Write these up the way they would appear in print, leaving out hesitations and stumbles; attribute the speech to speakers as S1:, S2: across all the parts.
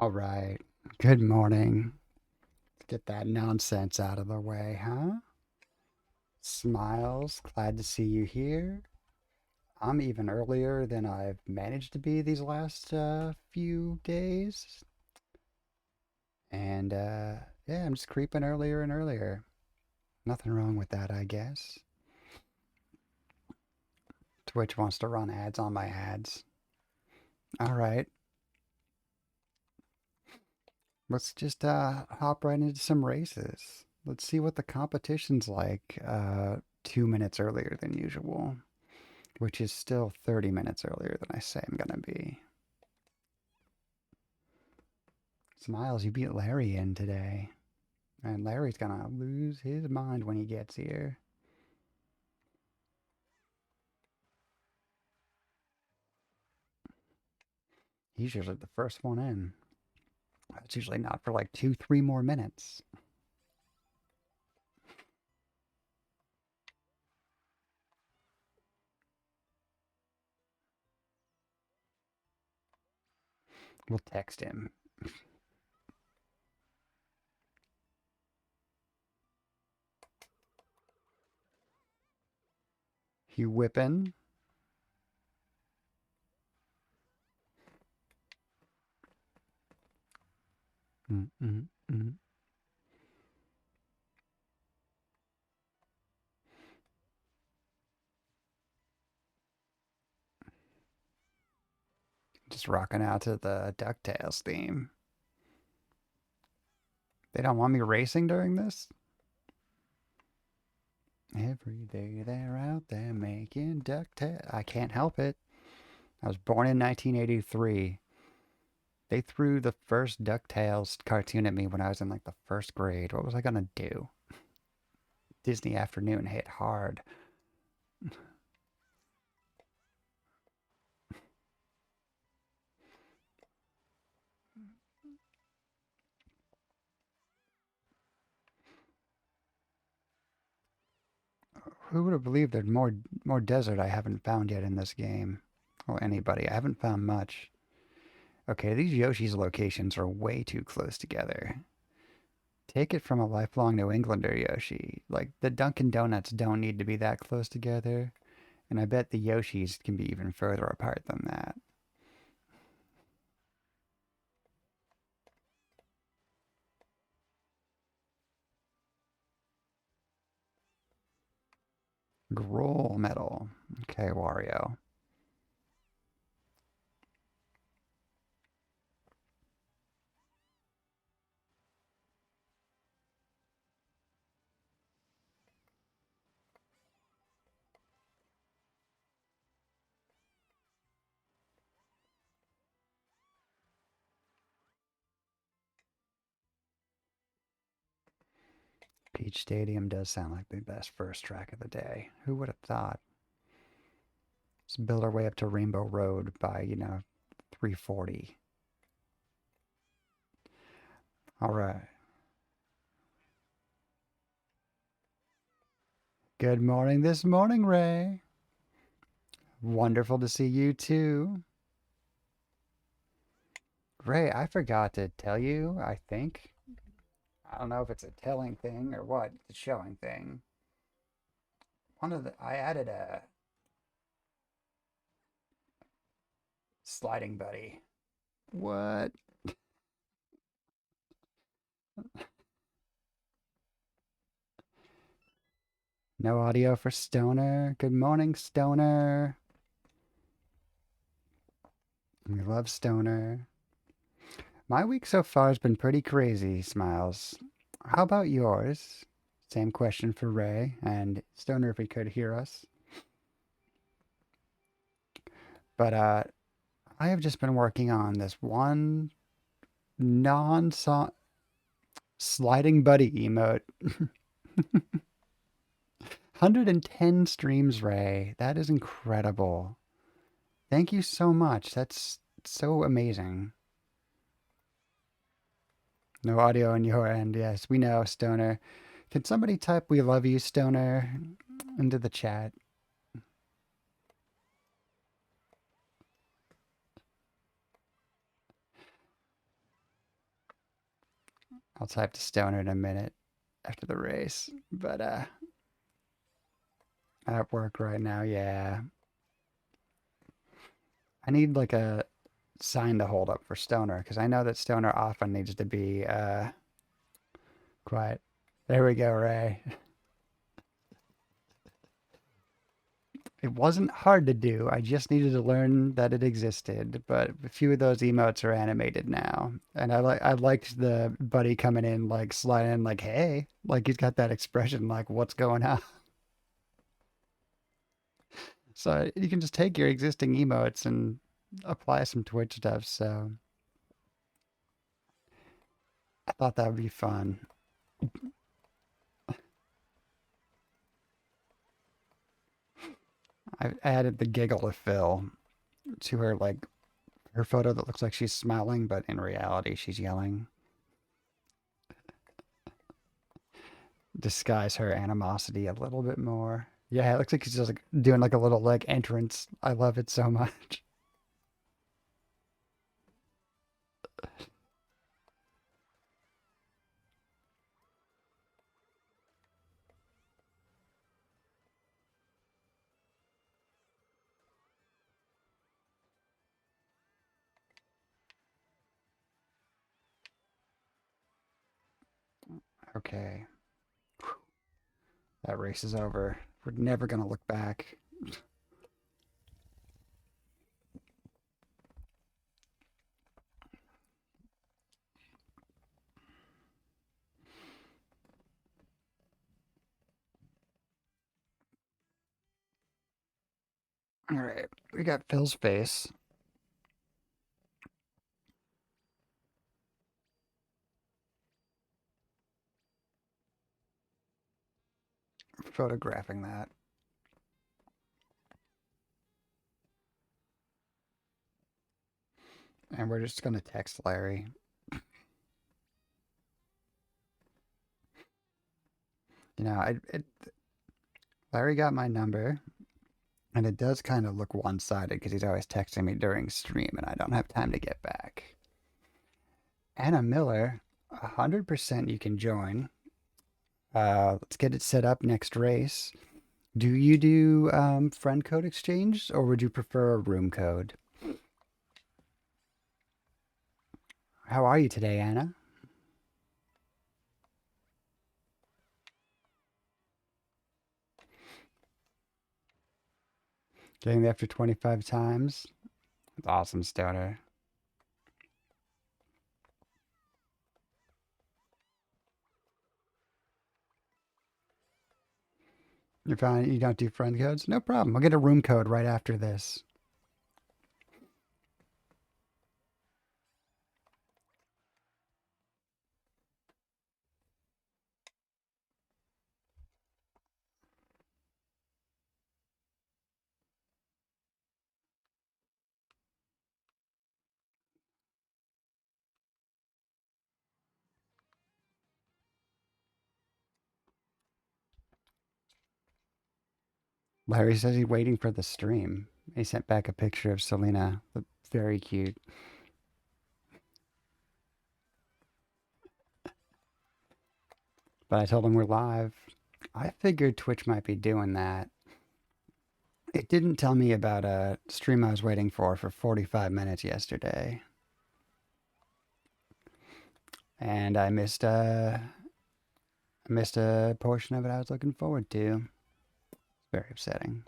S1: All right. Good morning. Let's get that nonsense out of the way, huh? Smiles. Glad to see you here. I'm even earlier than I've managed to be these last few days. And yeah, I'm just creeping earlier and earlier. Nothing wrong with that, I guess. Twitch wants to run ads on my ads. All right. Let's just hop right into some races. Let's see what the competition's like 2 minutes earlier than usual. Which is still 30 minutes earlier than I say I'm gonna be. Smiles, you beat Larry in today. And Larry's gonna lose his mind when he gets here. He's usually the first one in. It's usually not for like 2, 3 more minutes. We'll text him. You whipping? Mm, mm, mm. Just rocking out to the DuckTales theme. They don't want me racing during this? Every day they're out there making DuckTales. I can't help it. I was born in 1983. They threw the first DuckTales cartoon at me when I was in like the first grade. What was I gonna do? Disney Afternoon hit hard. Who would have believed there's more desert I haven't found yet in this game? Or anybody. I haven't found much. Okay, these Yoshi's locations are way too close together. Take it from a lifelong New Englander, Yoshi. Like, the Dunkin' Donuts don't need to be that close together, and I bet the Yoshis can be even further apart than that. Growl metal. Okay, Wario. Peach Stadium does sound like the best first track of the day. Who would have thought? Let's build our way up to Rainbow Road by, 340. All right. Good morning this morning, Ray. Wonderful to see you too. Ray, I forgot to tell you, I think. I don't know if it's a telling thing or what, it's a showing thing. I added a sliding buddy. What? No audio for Stoner. Good morning, Stoner. We love Stoner. My week so far has been pretty crazy, Smiles. How about yours? Same question for Ray and Stoner if he could hear us. But I have just been working on this one non-song sliding buddy emote. 110 streams, Ray. That is incredible. Thank you so much. That's so amazing. No audio on your end. Yes, we know, Stoner. Can somebody type "We love you, Stoner" into the chat? I'll type to Stoner in a minute after the race. But at work right now, yeah. I need like a sign to hold up for Stoner because I know that Stoner often needs to be quiet. There we go, Ray. It wasn't hard to do. I just needed to learn that it existed. But a few of those emotes are animated now, and I liked the buddy coming in like sliding in like hey, like he's got that expression like what's going on. So you can just take your existing emotes and apply some Twitch stuff. So I thought that would be fun. I added the giggle to Phil to her like her photo that looks like she's smiling, but in reality she's yelling. Disguise her animosity a little bit more. Yeah, it looks like she's just like doing like a little like entrance. I love it so much. Okay, that race is over. We're never gonna look back. All right, we got Phil's face photographing that, and we're just gonna text Larry. You know, Larry got my number, and it does kind of look one-sided because he's always texting me during stream, and I don't have time to get back. Anna Miller, 100% you can join. Let's get it set up next race. Do you do friend code exchange or would you prefer a room code? How are you today, Anna? Getting there after 25 times? That's awesome, Stoner. You're fine. You don't do friend codes? No problem. I'll get a room code right after this. Larry says he's waiting for the stream. He sent back a picture of Selena. Very cute. But I told him we're live. I figured Twitch might be doing that. It didn't tell me about a stream I was waiting for 45 minutes yesterday. And I missed a portion of it I was looking forward to. It's very upsetting.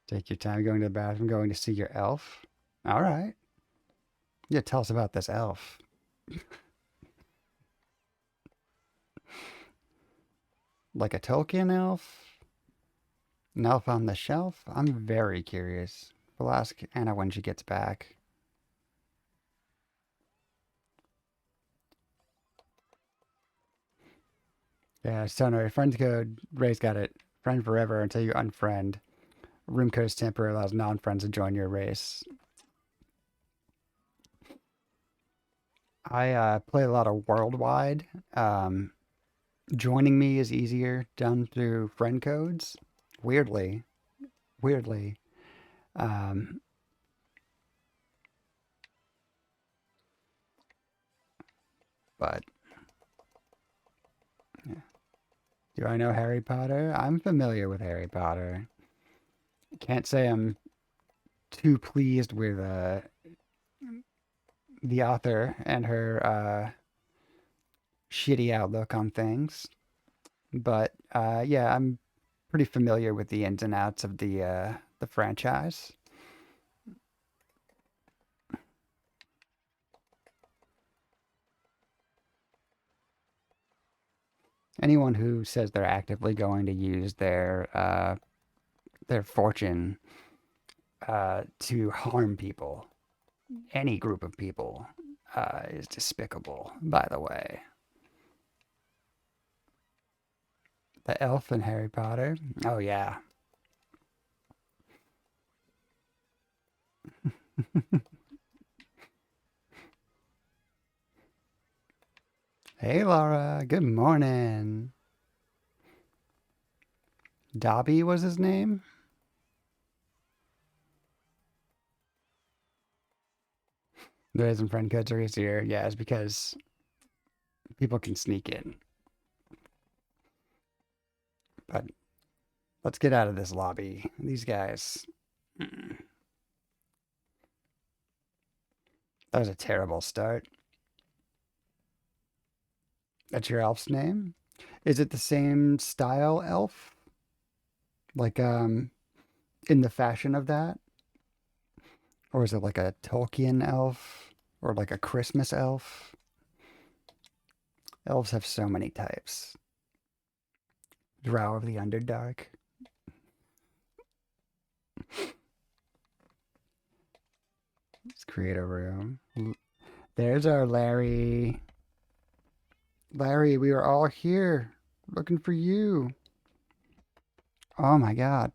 S1: Take your time going to the bathroom, going to see your elf. All right. Yeah, tell us about this elf. Like a Tolkien elf? An elf on the shelf? I'm very curious. We'll ask Anna when she gets back. Yeah, so no, friend code, Ray's got it. Friend forever until you unfriend. Room code is temporary, allows non-friends to join your race. I play a lot of Worldwide. Um, Joining me is easier done through friend codes. Weirdly, weirdly. Um, but yeah. Do I know Harry Potter? I'm familiar with Harry Potter. Can't say I'm too pleased with the author and her shitty outlook on things. But yeah, I'm pretty familiar with the ins and outs of the franchise. Anyone who says they're actively going to use their fortune to harm people, any group of people, is despicable. By the way, the elf in Harry Potter. Oh yeah. Hey Laura, good morning. Dobby was his name. The reason friend codes are easier, yeah, is because people can sneak in. But let's get out of this lobby. These guys. That was a terrible start. That's your elf's name? Is it the same style elf? Like in the fashion of that? Or is it like a Tolkien elf? Or like a Christmas elf? Elves have so many types. Drow of the Underdark. Let's create a room. There's our Larry. Larry, we are all here looking for you. Oh my god.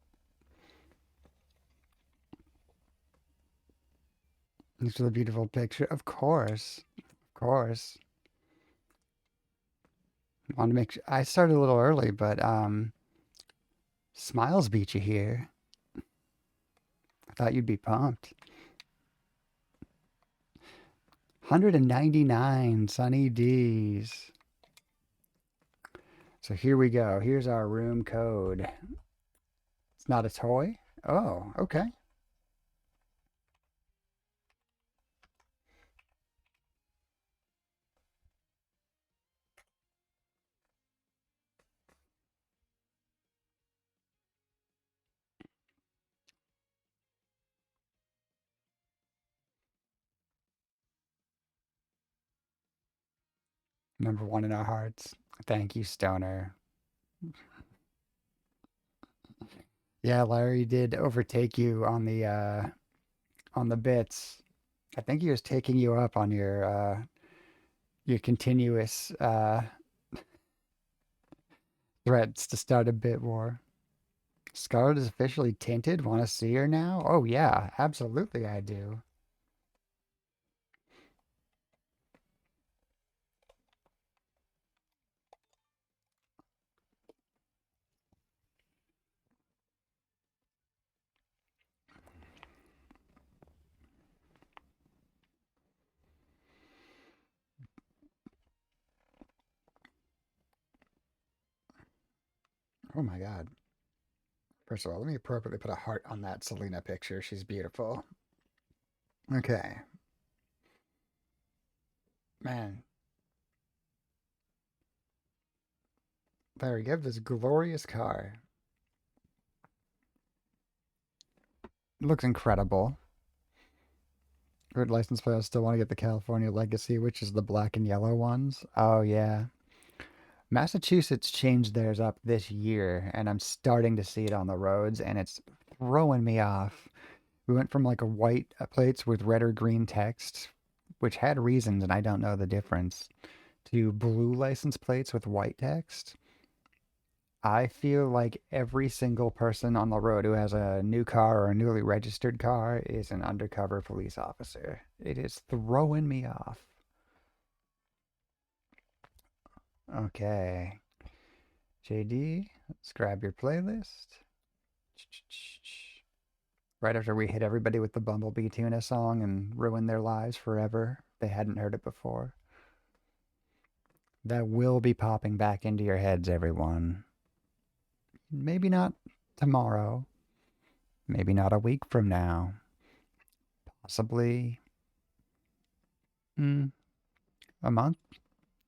S1: This is a beautiful picture. Of course. Of course. Want to make sure I started a little early, but Smiles beat you here. I thought you'd be pumped. 199 Sunny D's. So here we go. Here's our room code. It's not a toy? Oh, okay. Number one in our hearts. Thank you, Stoner. Yeah, Larry did overtake you on the bits. I think he was taking you up on your continuous threats to start a bit war. Scarlet is officially tinted. Want to see her now? Oh yeah, absolutely I do. Oh my God. First of all, let me appropriately put a heart on that Selena picture. She's beautiful. Okay. Man, Larry, you have this glorious car. It looks incredible. Good license plate. I still want to get the California Legacy, which is the black and yellow ones. Oh yeah. Massachusetts changed theirs up this year, and I'm starting to see it on the roads, and it's throwing me off. We went from like a white plates with red or green text, which had reasons, and I don't know the difference, to blue license plates with white text. I feel like every single person on the road who has a new car or a newly registered car is an undercover police officer. It is throwing me off. Okay. JD, let's grab your playlist. Right after we hit everybody with the Bumblebee Tuna song and ruin their lives forever, they hadn't heard it before. That will be popping back into your heads, everyone. Maybe not tomorrow, maybe not a week from now, possibly mm, a month,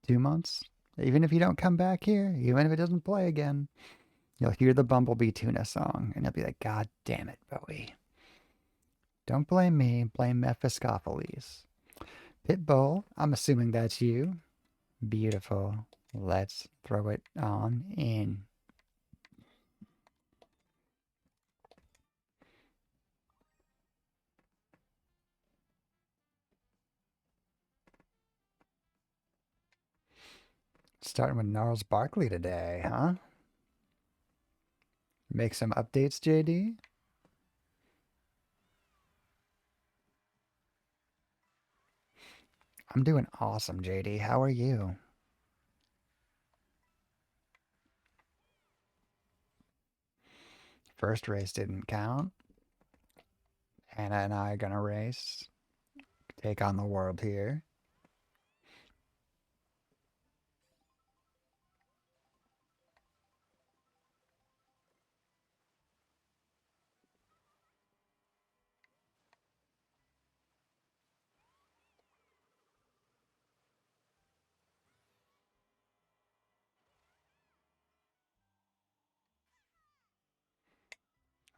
S1: 2 months. Even if you don't come back here, even if it doesn't play again, you'll hear the Bumblebee Tuna song and you'll be like, God damn it, Bowie. Don't blame me, blame Mephistopheles. Pitbull, I'm assuming that's you. Beautiful. Let's throw it on in. Starting with Gnarls Barkley today, huh? Make some updates, JD? I'm doing awesome, JD. How are you? First race didn't count. Anna and I are gonna race. Take on the world here.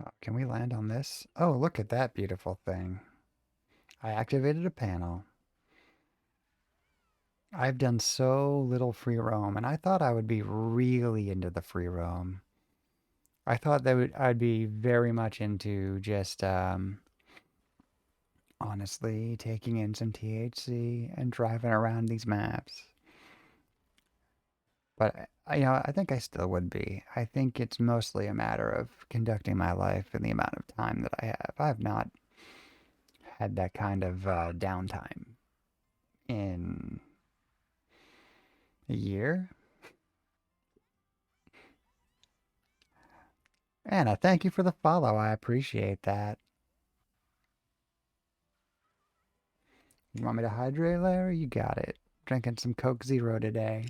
S1: Oh, can we land on this? Oh, look at that beautiful thing. I activated a panel. I've done so little free roam, and I thought I would be really into the free roam. I thought I'd be very much into just honestly taking in some THC and driving around these maps. But I think I still would be. I think it's mostly a matter of conducting my life and the amount of time that I have. I have not had that kind of downtime in a year. Anna, thank you for the follow. I appreciate that. You want me to hydrate, Larry? You got it. Drinking some Coke Zero today.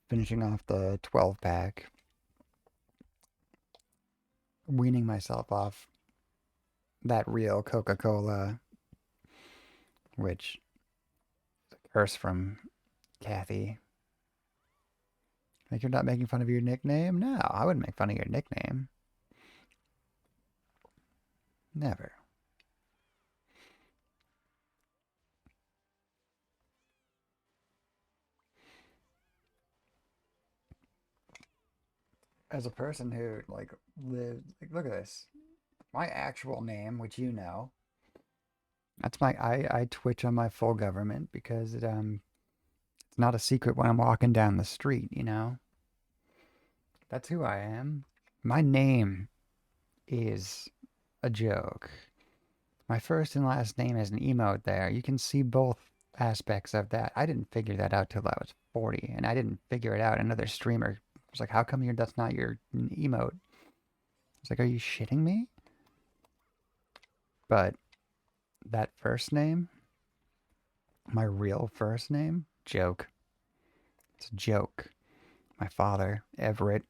S1: Finishing off the 12 pack. Weaning myself off that real Coca Cola, which is a curse from Kathy. Like, you're not making fun of your nickname? No, I wouldn't make fun of your nickname. Never. As a person who, like, lived, like, look at this. My actual name, which you know, that's I twitch on my full government because it's not a secret when I'm walking down the street, you know? That's who I am. My name is a joke. My first and last name is an emote there. You can see both aspects of that. I didn't figure that out till I was 40, and I didn't figure it out. Another streamer was like, "How come that's not your emote?" I was like, "Are you shitting me?" But that first name, my real first name, joke. It's a joke. My father, Everett,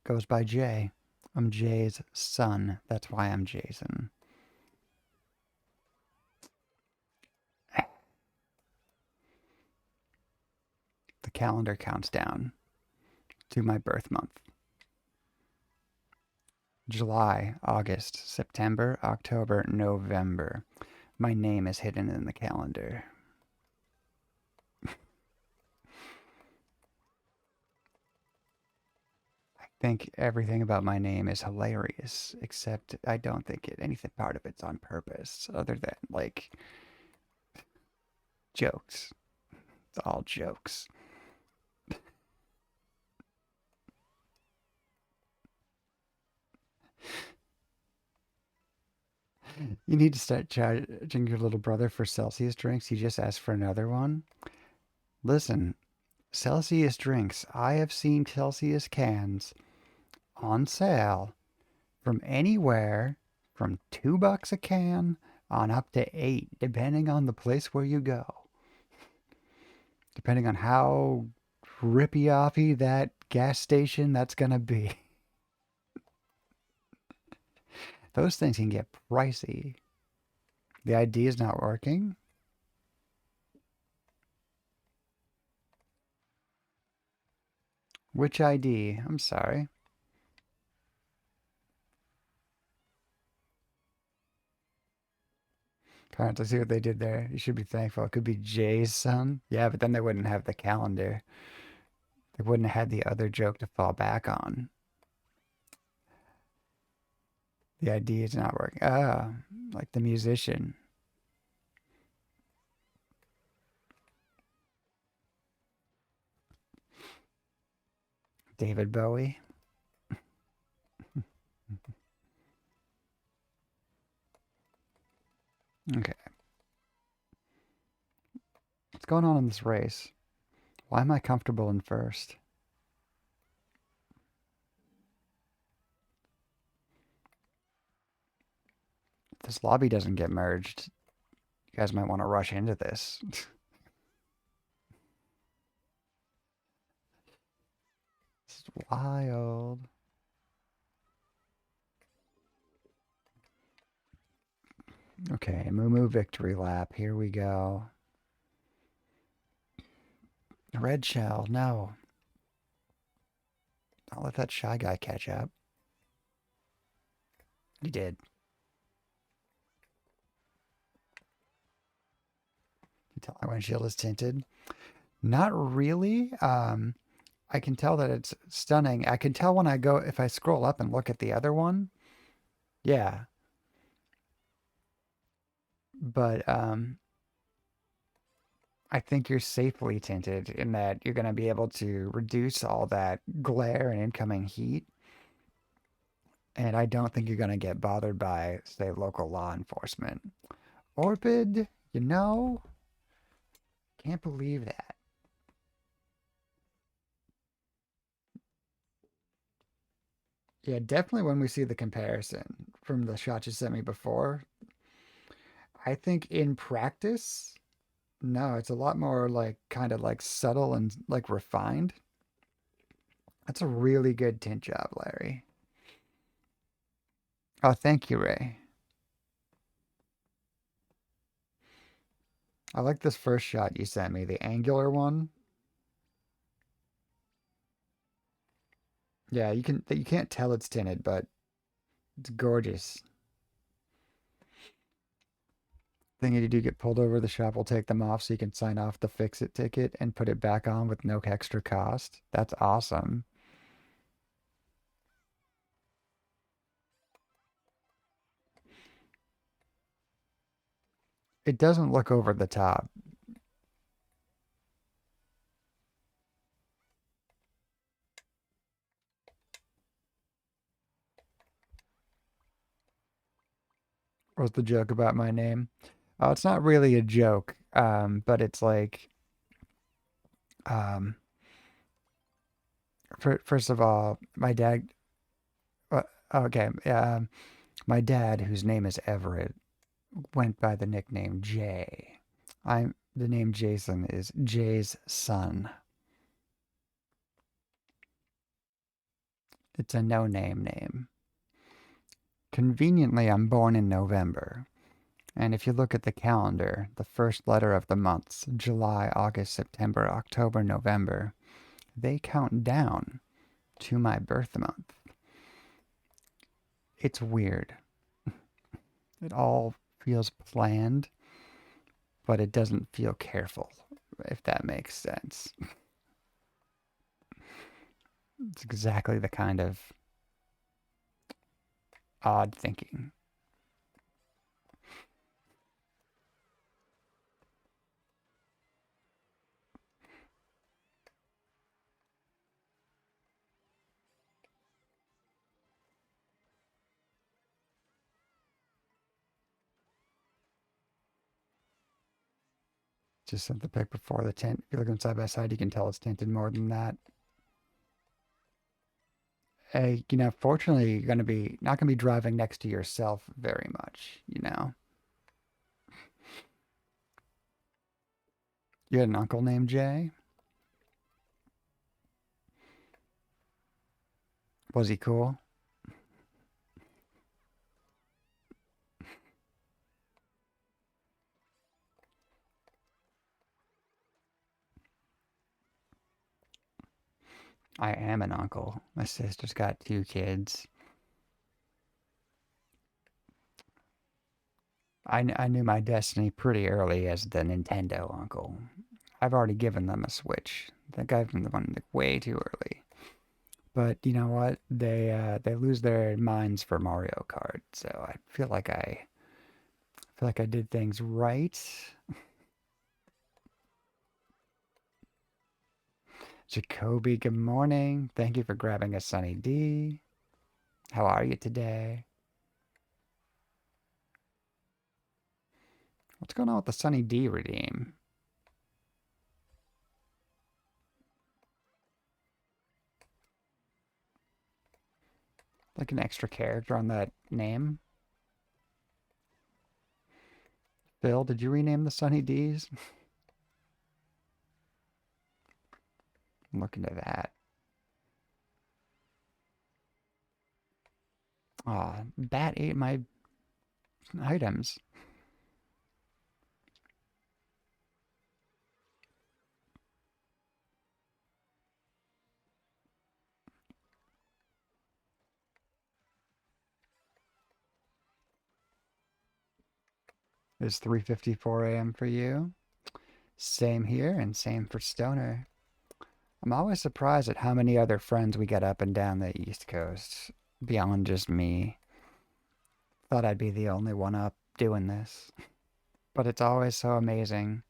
S1: goes by Jay. I'm Jay's son. That's why I'm Jason. The calendar counts down to my birth month. July, August, September, October, November. My name is hidden in the calendar. I think everything about my name is hilarious, except I don't think anything part of it's on purpose, other than like jokes. It's all jokes. You need to start charging your little brother for Celsius drinks. He just asked for another one. Listen, Celsius drinks. I have seen Celsius cans on sale from anywhere from $2 a can on up to 8, depending on the place where you go. Depending on how rippy offy that gas station that's gonna be. Those things can get pricey. The ID is not working. Which ID? I'm sorry. Trying to see what they did there. You should be thankful. It could be Jay's son. Yeah, but then they wouldn't have the calendar. They wouldn't have had the other joke to fall back on. The ID is not working. Ah, like the musician. David Bowie. Okay. What's going on in this race? Why am I comfortable in first? If this lobby doesn't get merged, you guys might want to rush into this. It's wild. Okay, Moo Moo victory lap. Here we go. Red shell, no. I'll let that shy guy catch up. He did. You tell my windshield is tinted. Not really. I can tell that it's stunning. I can tell when I go, if I scroll up and look at the other one. Yeah. But I think you're safely tinted in that you're going to be able to reduce all that glare and incoming heat. And I don't think you're going to get bothered by, say, local law enforcement. Orbid, you know, can't believe that. Yeah, definitely when we see the comparison from the shot you sent me before, I think in practice, no, it's a lot more like kind of like subtle and like refined. That's a really good tint job, Larry. Oh, thank you, Ray. I like this first shot you sent me, the angular one. Yeah, you can't tell it's tinted, but it's gorgeous. Thing you do get pulled over, the shop will take them off so you can sign off the fix-it ticket and put it back on with no extra cost. That's awesome. It doesn't look over the top. What's the joke about my name? Oh, it's not really a joke, but it's like, um, first of all, my dad. Okay, my dad, whose name is Everett, went by the nickname Jay. The name Jason is Jay's son. It's a no-name name. Conveniently, I'm born in November. And if you look at the calendar, the first letter of the months, July, August, September, October, November, they count down to my birth month. It's weird. It all feels planned, but it doesn't feel careful, if that makes sense. It's exactly the kind of odd thinking. Just sent the pic before the tint. If you look them side by side, you can tell it's tinted more than that. Fortunately, you're gonna be not gonna be driving next to yourself very much. You had an uncle named Jay? Was he cool? I am an uncle. My sister's got two kids. I knew my destiny pretty early as the Nintendo uncle. I've already given them a Switch. I think I've given them one way too early. But you know what? They lose their minds for Mario Kart, so I feel like I did things right. Jacoby, good morning. Thank you for grabbing a Sunny D. How are you today? What's going on with the Sunny D redeem? Like an extra character on that name? Phil, did you rename the Sunny D's? Look into that. Aw, Bat ate my items. It's 3:54 a.m. for you. Same here and same for Stoner. I'm always surprised at how many other friends we get up and down the East Coast beyond just me. Thought I'd be the only one up doing this, but it's always so amazing.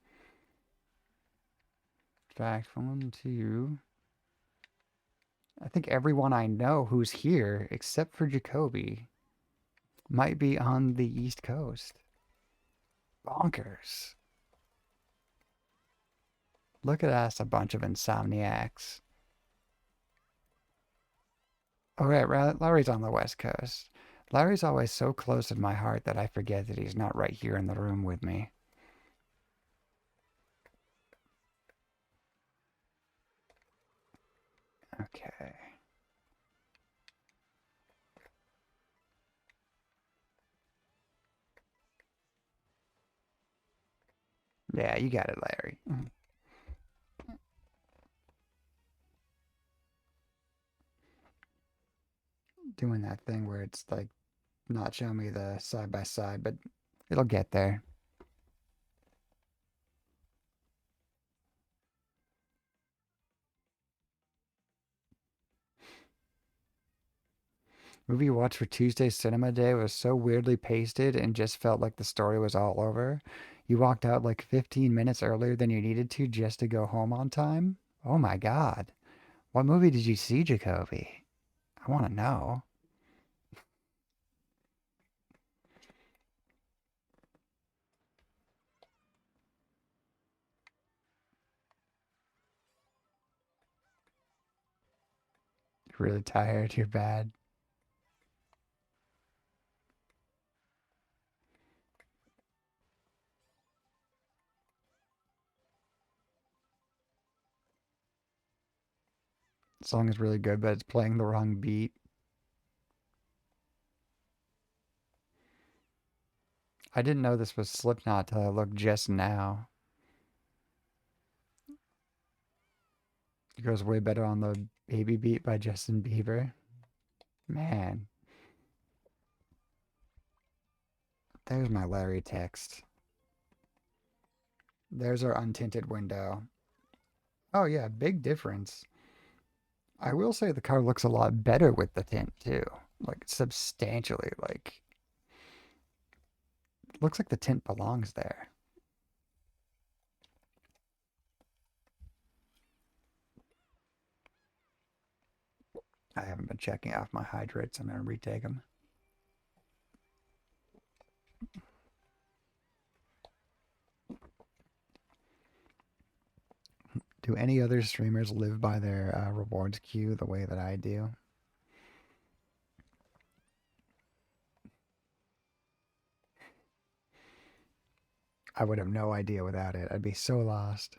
S1: In fact, one, two. I think everyone I know who's here, except for Jacoby, might be on the East Coast. Bonkers. Look at us, a bunch of insomniacs. Oh, right, Larry's on the West Coast. Larry's always so close in my heart that I forget that he's not right here in the room with me. Okay. Yeah, you got it, Larry. Doing that thing where it's like not showing me the side by side, but it'll get there. Movie you watched for Tuesday Cinema Day was so weirdly pasted and just felt like the story was all over. You walked out like 15 minutes earlier than you needed to just to go home on time? Oh my God. What movie did you see, Jacoby? I want to know. You're really tired. You're bad. The song is really good, but it's playing the wrong beat. I didn't know this was Slipknot till I looked just now. It goes way better on the Baby Beat by Justin Bieber. Man, there's my Larry text. There's our untinted window. Oh yeah, big difference. I will say the car looks a lot better with the tint too. Like substantially. Like looks like the tint belongs there. I haven't been checking off my hydrates. I'm gonna retake them. Do any other streamers live by their rewards queue the way that I do? I would have no idea without it. I'd be so lost.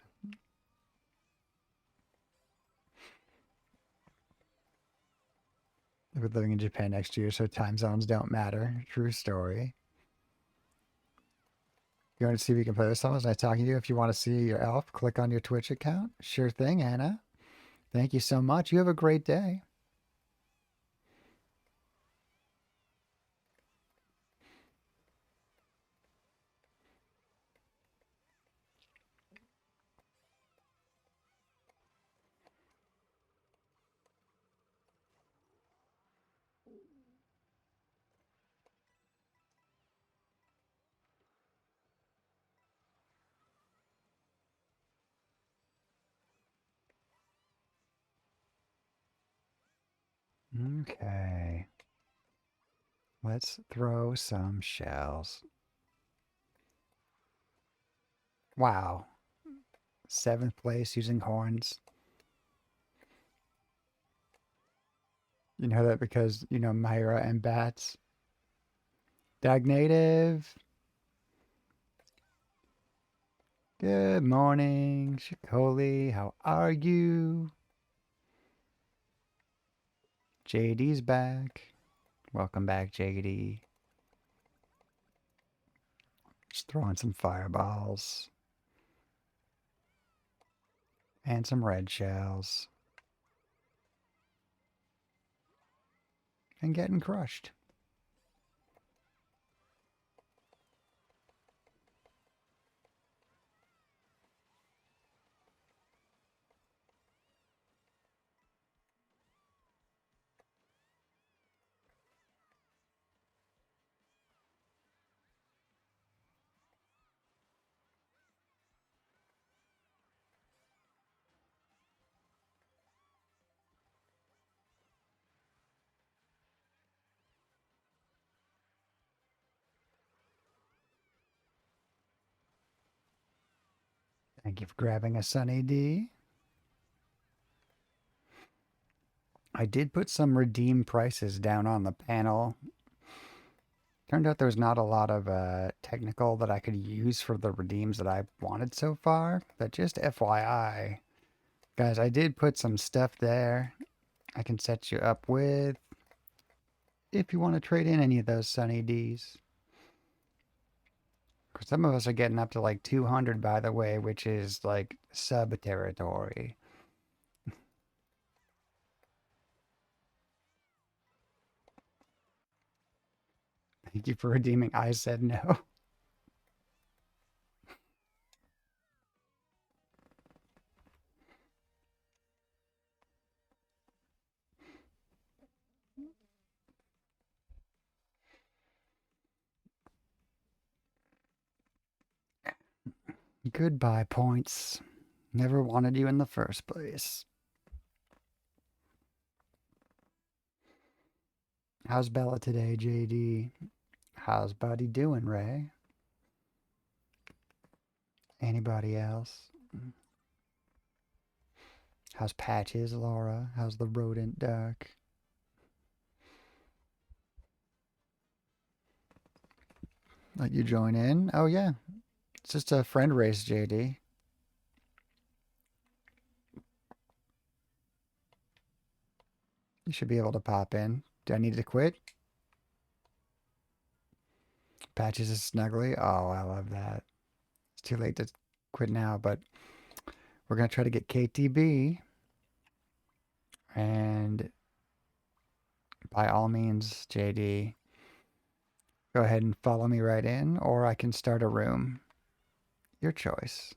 S1: We're living in Japan next year, so time zones don't matter. True story. You want to see if you can play with someone? Nice talking to you. If you want to see your elf, click on your Twitch account. Sure thing, Anna. Thank you so much. You have a great day. Okay. Let's throw some shells. Wow. Seventh place using horns. You know that because, Myra and bats. Dag native. Good morning, Shikoli. How are you? JD's back. Welcome back, JD. Just throwing some fireballs. And some red shells. And getting crushed. Thank you for grabbing a Sunny D. I did put some redeem prices down on the panel. Turned out there's not a lot of technical that I could use for the redeems that I wanted so far, but just FYI. Guys, I did put some stuff there I can set you up with if you want to trade in any of those Sunny Ds. Some of us are getting up to like 200, by the way, which is like sub territory. Thank you for redeeming. I said no. Goodbye, points. Never wanted you in the first place. How's Bella today, JD? How's Buddy doing, Ray? Anybody else? How's Patches, Laura? How's the rodent duck? Let you join in? Oh, yeah. It's just a friend race, JD. You should be able to pop in. Do I need to quit? Patches is snuggly. Oh, I love that. It's too late to quit now, but we're going to try to get KTB. And by all means, JD, go ahead and follow me right in, or I can start a room. Your choice.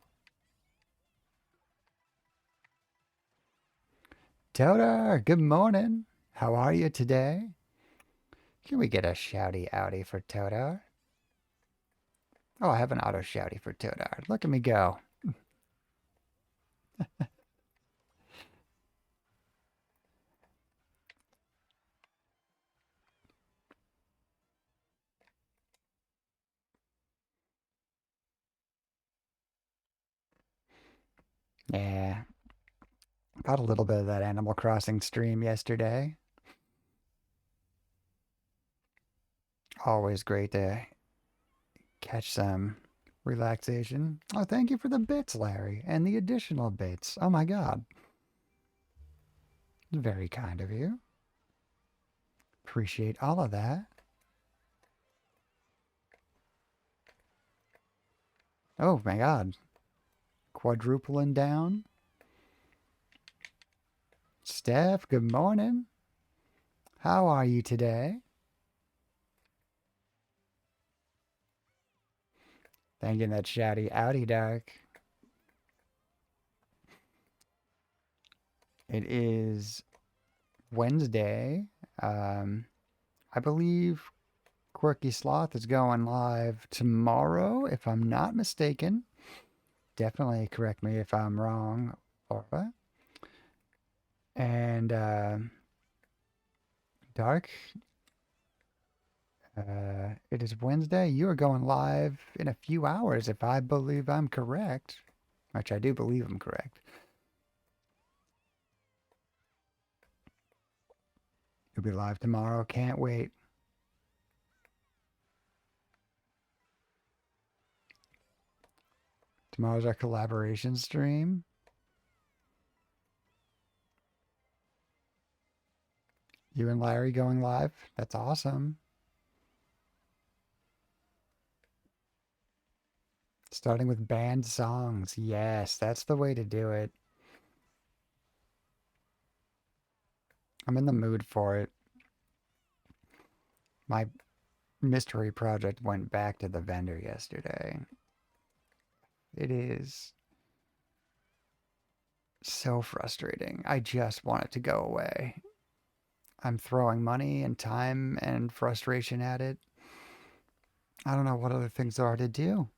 S1: Toter, good morning. How are you today? Can we get a shouty outy for Toter? Oh, I have an auto shouty for Toter. Look at me go. Yeah, Caught a little bit of that Animal Crossing stream yesterday. Always great to catch some relaxation. Oh, thank you for the bits, Larry, and the additional bits. Oh my God. Very kind of you. Appreciate all of that. Oh my God. Quadrupling down. Steph, good morning. How are you today? Thank you in that shouty outy dark. It is Wednesday. I believe Quirky Sloth is going live tomorrow, if I'm not mistaken. Definitely correct me if I'm wrong, Laura. And Dark, it is Wednesday. You are going live in a few hours, if I believe I'm correct, which I do believe I'm correct. You'll be live tomorrow. Can't wait. Tomorrow's our collaboration stream. You and Larry going live. That's awesome. Starting with band songs. Yes, that's the way to do it. I'm in the mood for it. My mystery project went back to the vendor yesterday. It is so frustrating. I just want it to go away. I'm throwing money and time and frustration at it. I don't know what other things there are to do.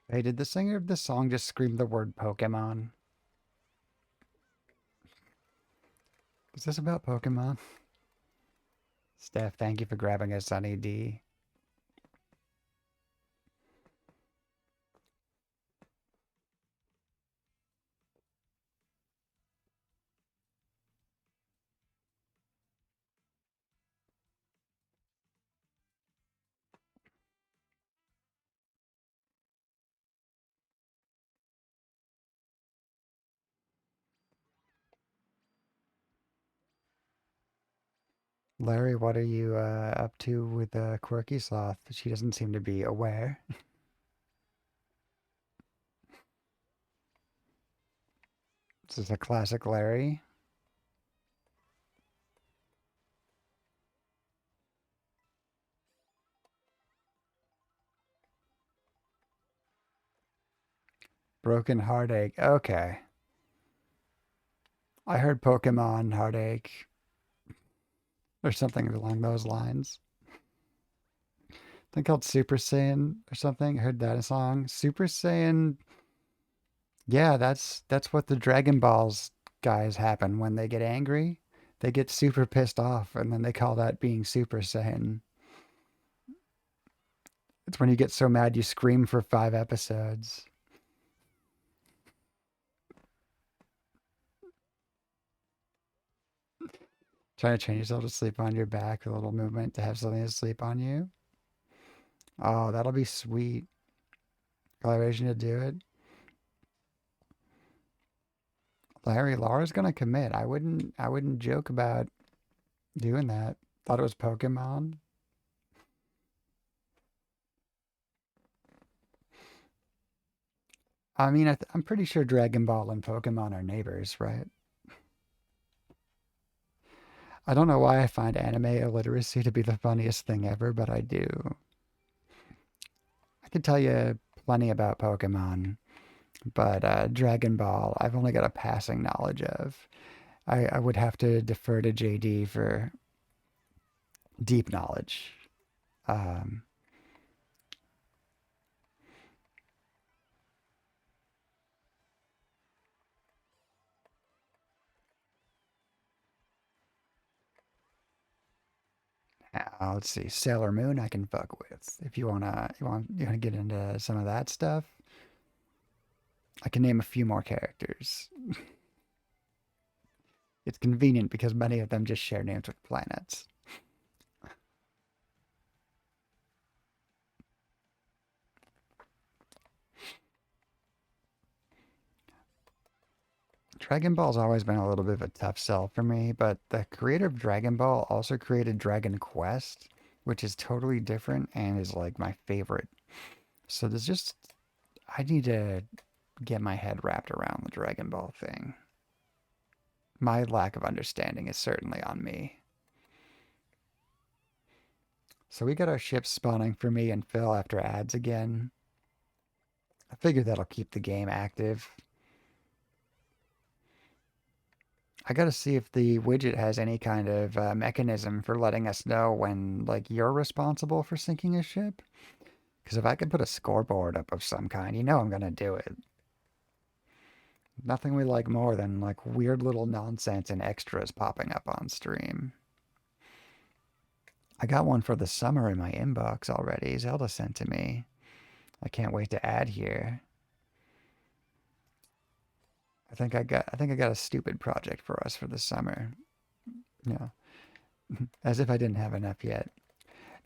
S1: Hey, did the singer of this song just scream the word Pokemon? Is this about Pokemon? Steph, thank you for grabbing a Sunny D. Larry, what are you up to with Quirky Sloth? She doesn't seem to be aware. This is a classic Larry. Broken Heartache. Okay. I heard Pokemon Heartache or something along those lines. I think called Super Saiyan or something. I heard that song. Super Saiyan. Yeah, that's what the Dragon Balls guys happen when they get angry. They get super pissed off, and then they call that being Super Saiyan. It's when you get so mad you scream for 5 episodes. Trying to train yourself to sleep on your back, a little movement to have something to sleep on you. Oh, that'll be sweet. Collaboration to do it. Larry, Laura's gonna commit. I wouldn't joke about doing that. Thought it was Pokemon. I mean, I'm pretty sure Dragon Ball and Pokemon are neighbors, right? I don't know why I find anime illiteracy to be the funniest thing ever, but I do. I could tell you plenty about Pokemon, but Dragon Ball, I've only got a passing knowledge of. I would have to defer to JD for deep knowledge. Um, Let's see, Sailor Moon I can fuck with. If you wanna get into some of that stuff, I can name a few more characters. It's convenient because many of them just share names with planets. Dragon Ball's always been a little bit of a tough sell for me, but the creator of Dragon Ball also created Dragon Quest, which is totally different and is like my favorite. So there's just, I need to get my head wrapped around the Dragon Ball thing. My lack of understanding is certainly on me. So we got our ships spawning for me and Phil after ads again. I figure that'll keep the game active. I gotta see if the widget has any kind of mechanism for letting us know when, like, you're responsible for sinking a ship. Because if I could put a scoreboard up of some kind, I'm gonna do it. Nothing we like more than, like, weird little nonsense and extras popping up on stream. I got one for the summer in my inbox already. Zelda sent to me. I can't wait to add here. I think I got a stupid project for us for the summer. Yeah, as if I didn't have enough yet.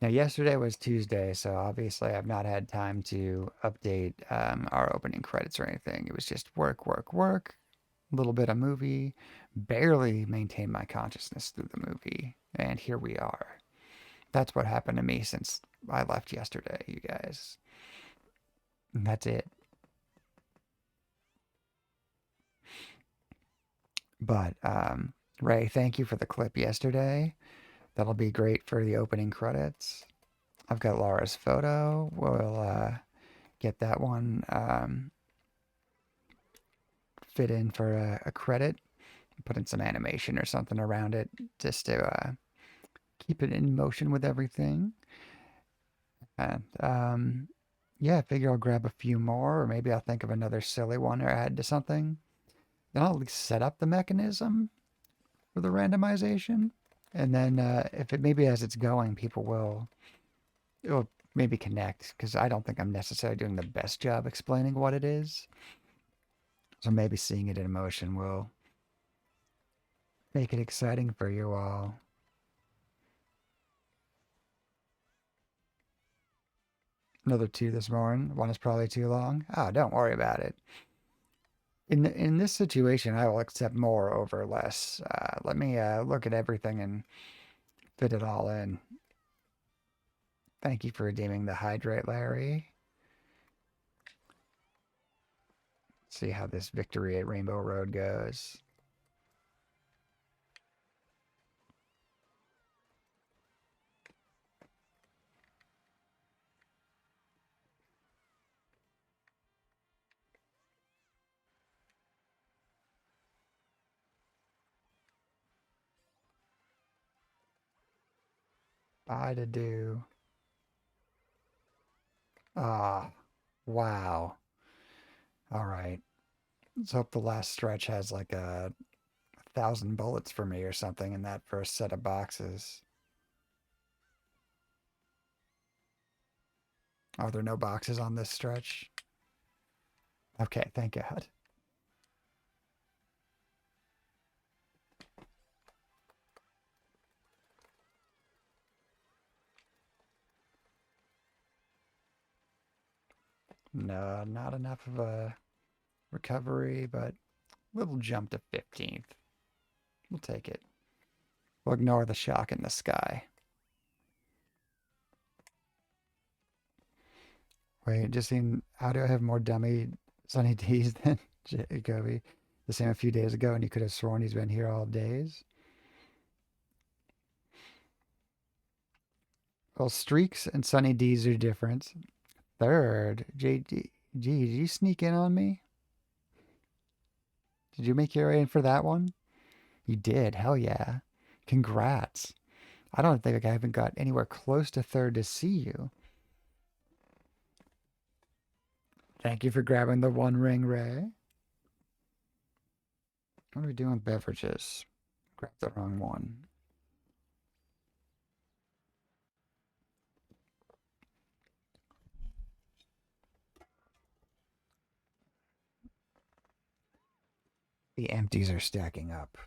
S1: Now, yesterday was Tuesday, so obviously I've not had time to update our opening credits or anything. It was just work, work, work, a little bit of movie, barely maintained my consciousness through the movie, and here we are. That's what happened to me since I left yesterday, you guys. And that's it. But, Ray, thank you for the clip yesterday. That'll be great for the opening credits. I've got Laura's photo. We'll get that one fit in for a credit. Put in some animation or something around it just to keep it in motion with everything. And yeah, I figure I'll grab a few more, or maybe I'll think of another silly one or add to something. Then I'll at least set up the mechanism for the randomization. And then if it maybe as it's going, it'll maybe connect because I don't think I'm necessarily doing the best job explaining what it is. So maybe seeing it in motion will make it exciting for you all. Another two this morning. One is probably too long. Oh, don't worry about it. In this situation, I will accept more over less. Let me look at everything and fit it all in. Thank you for redeeming the hydrate, Larry. See how this victory at Rainbow Road goes. Bye to do. Ah, wow. All right. Let's hope the last stretch has like a 1,000 bullets for me or something in that first set of boxes. Are there no boxes on this stretch? Okay, thank God. No, not enough of a recovery, but little jump to 15th. We'll take it. We'll ignore the shock in the sky. Wait, just seen, how do I have more dummy Sunny D's than Jacoby? The same a few days ago, and you could have sworn he's been here all days. Well, streaks and Sunny D's are different. Third, JD, gee, did you sneak in on me? Did you make your way in for that one? You did. Hell yeah. Congrats. I don't think I haven't got anywhere close to third to see you. Thank you for grabbing the one ring, Ray. What are we doing with beverages? Grab the wrong one. The empties are stacking up.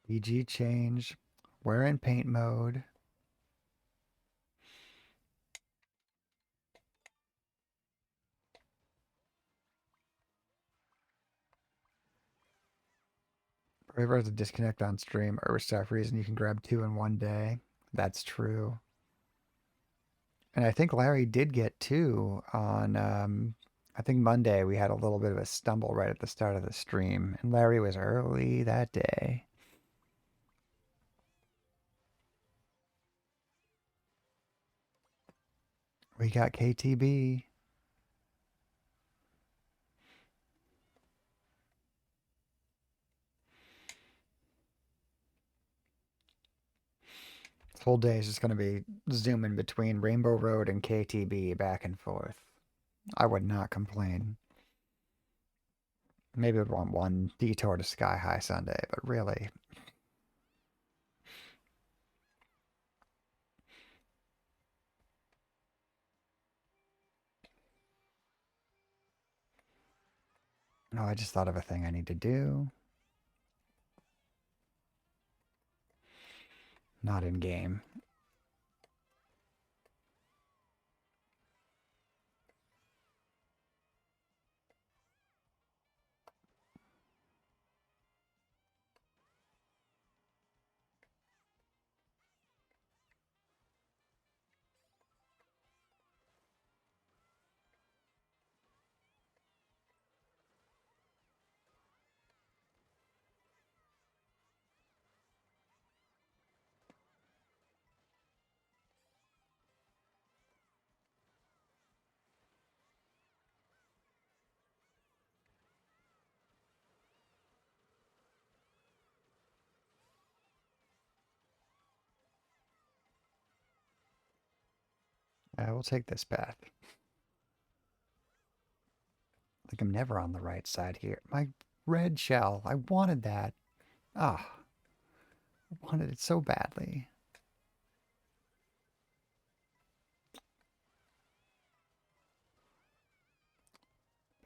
S1: BG change. We're in paint mode. Whoever has a disconnect on stream or staff reason, you can grab two in one day. That's true. And I think Larry did get two on, I think Monday we had a little bit of a stumble right at the start of the stream. And Larry was early that day. We got KTB. This whole day is just going to be zooming between Rainbow Road and KTB back and forth. I would not complain. Maybe I'd want one detour to Sky High Sunday, but really. Oh, I just thought of a thing I need to do. Not in game. We'll take this path. I think I'm never on the right side here. My red shell. I wanted that. Ah, I wanted it so badly.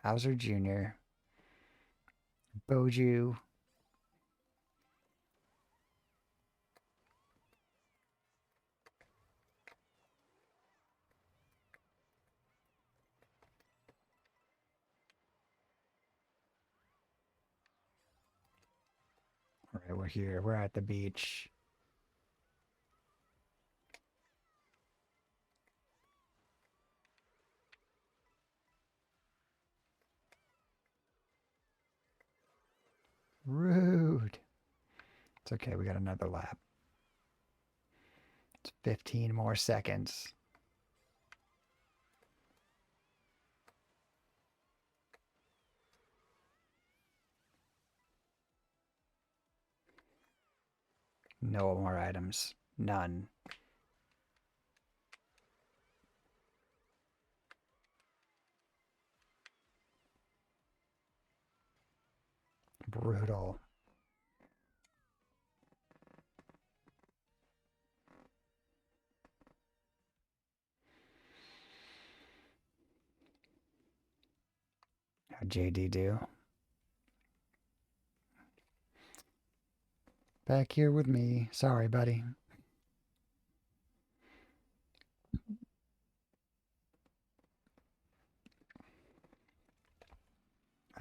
S1: Bowser Jr., Boju. All right, we're here. We're at the beach. Rude. It's okay. We got another lap. It's 15 more seconds. No more items. None. Brutal. How'd JD do? Back here with me. Sorry, buddy.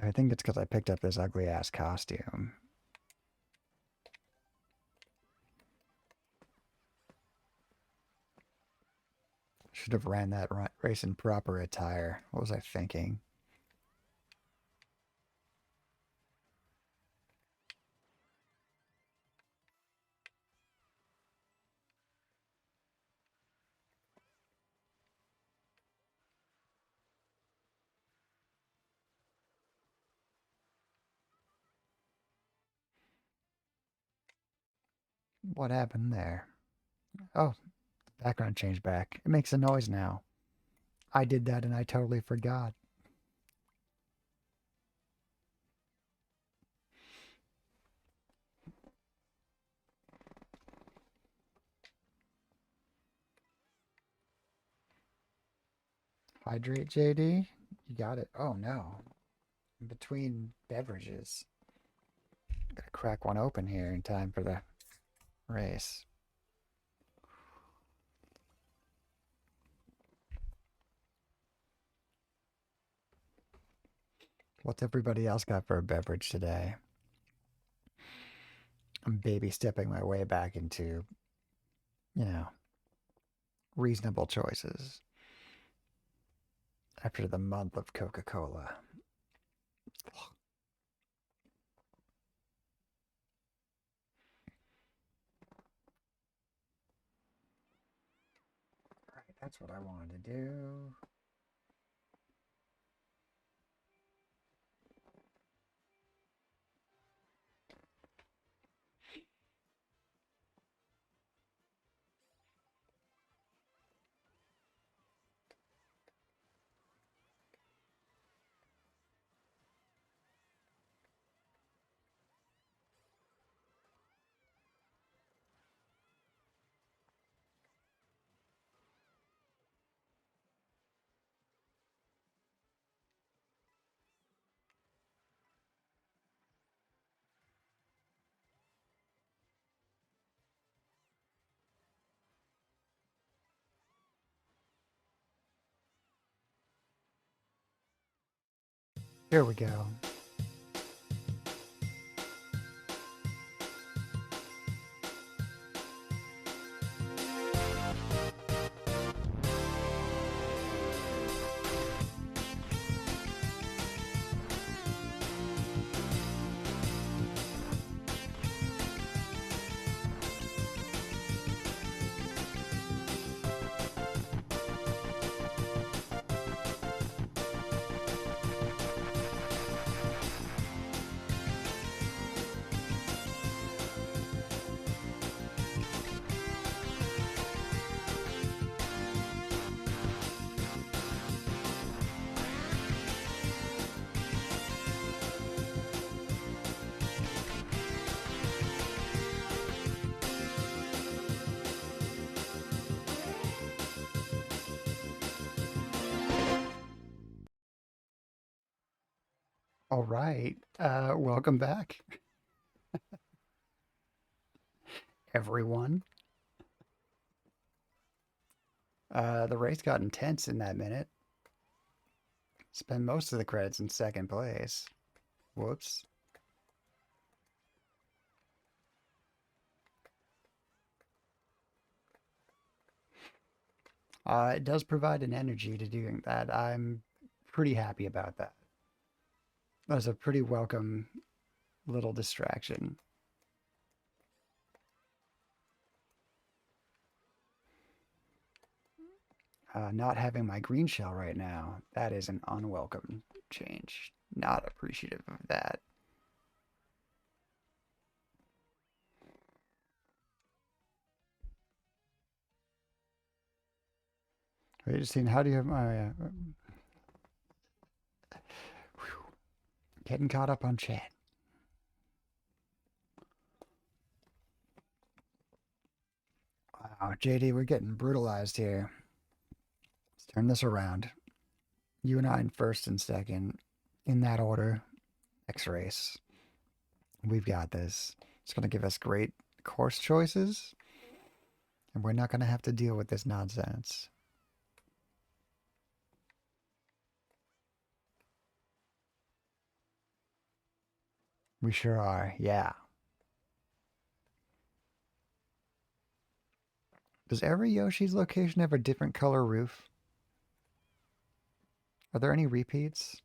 S1: I think it's because I picked up this ugly ass costume. Should have ran that race in proper attire. What was I thinking? What happened there? Oh, the background changed back. It makes a noise now. I did that and I totally forgot. Hydrate, JD. You got it. Oh no. In between beverages. Gotta crack one open here in time for the race. What's everybody else got for a beverage today? I'm baby stepping my way back into, you know, reasonable choices after the month of Coca Cola. All right, that's what I wanted to do. Here we go. All right. Welcome back, everyone. The race got intense in that minute. Spend most of the credits in second place. Whoops. It does provide an energy to doing that. I'm pretty happy about that. That was a pretty welcome little distraction. Not having my green shell right now, that is an unwelcome change. Not appreciative of that. Wait, just seeing how do you have my getting caught up on chat? Wow, JD, we're getting brutalized here. Let's turn this around. You and I in first and second, in that order. X race. We've got this. It's going to give us great course choices, and we're not going to have to deal with this nonsense. We sure are, yeah. Does every Yoshi's location have a different color roof? Are there any repeats?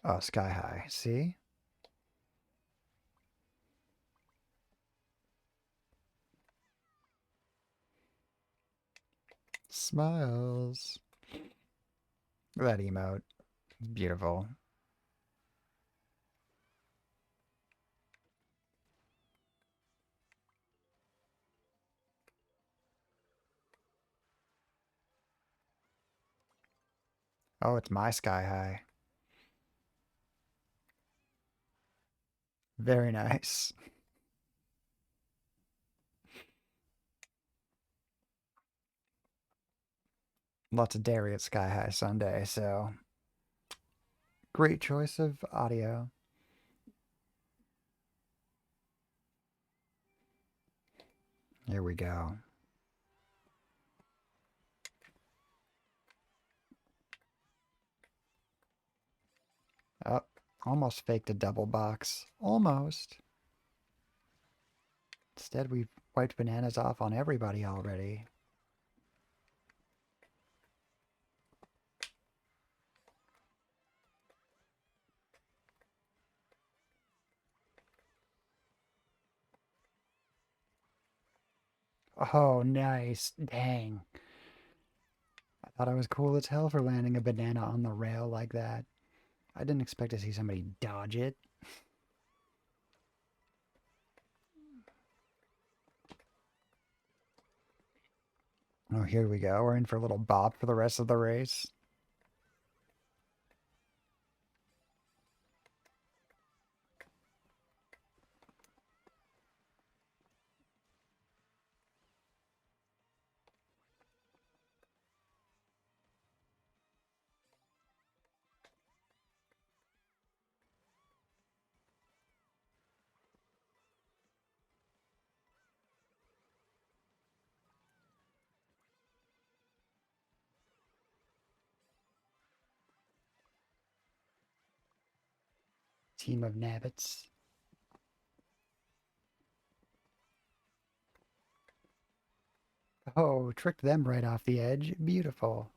S1: Oh, sky high. See? Smiles. Look at that emote. Beautiful. Oh, it's my sky high. Very nice. Lots of dairy at Sky High Sunday, so great choice of audio. Here we go. Up. Almost faked a double box. Almost. Instead, we've wiped bananas off on everybody already. Oh, nice. Dang. I thought I was cool as hell for landing a banana on the rail like that. I didn't expect to see somebody dodge it. Oh, here we go. We're in for a little bop for the rest of the race. Team of nabbits. Oh, tricked them right off the edge. Beautiful.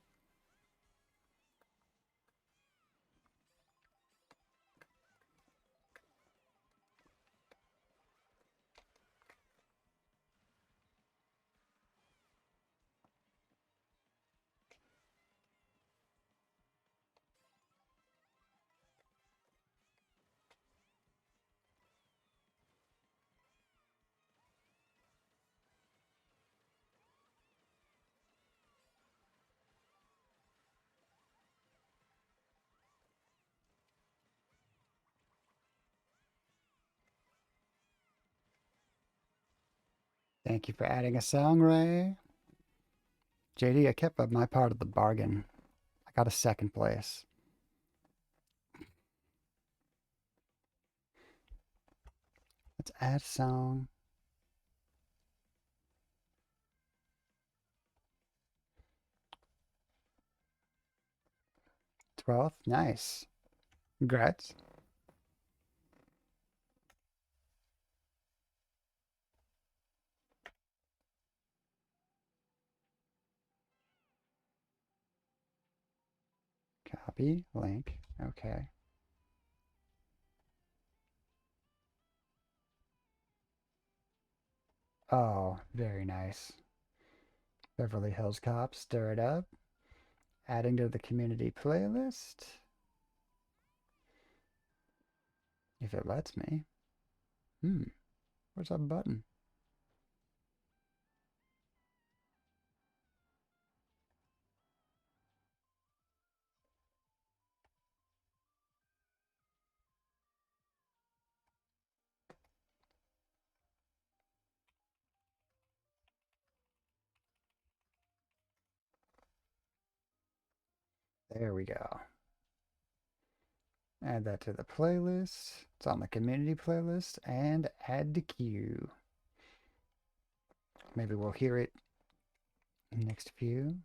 S1: Thank you for adding a song, Ray. JD, I kept up my part of the bargain. I got a second place. Let's add a song. 12th. Nice. Congrats. Copy. Link. Okay. Oh, very nice. Beverly Hills Cop. Stir it up. Adding to the community playlist. If it lets me. Where's that button? There we go. Add that to the playlist. It's on the community playlist. And add to queue. Maybe we'll hear it next few.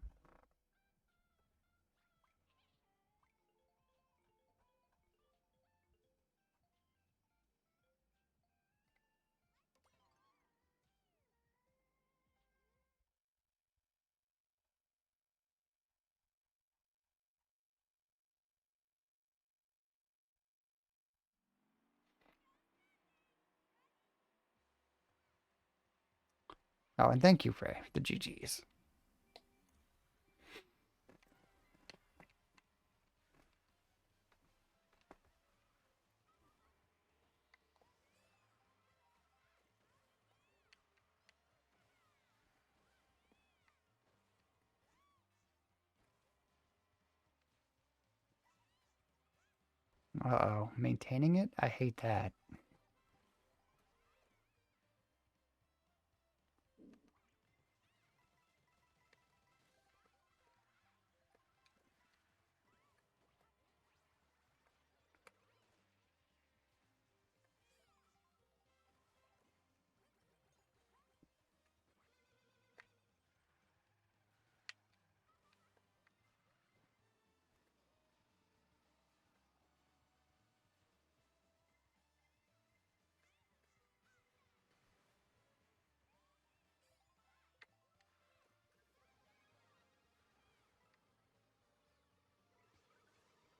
S1: Oh, and thank you for the GGs. Uh-oh. Maintaining it? I hate that.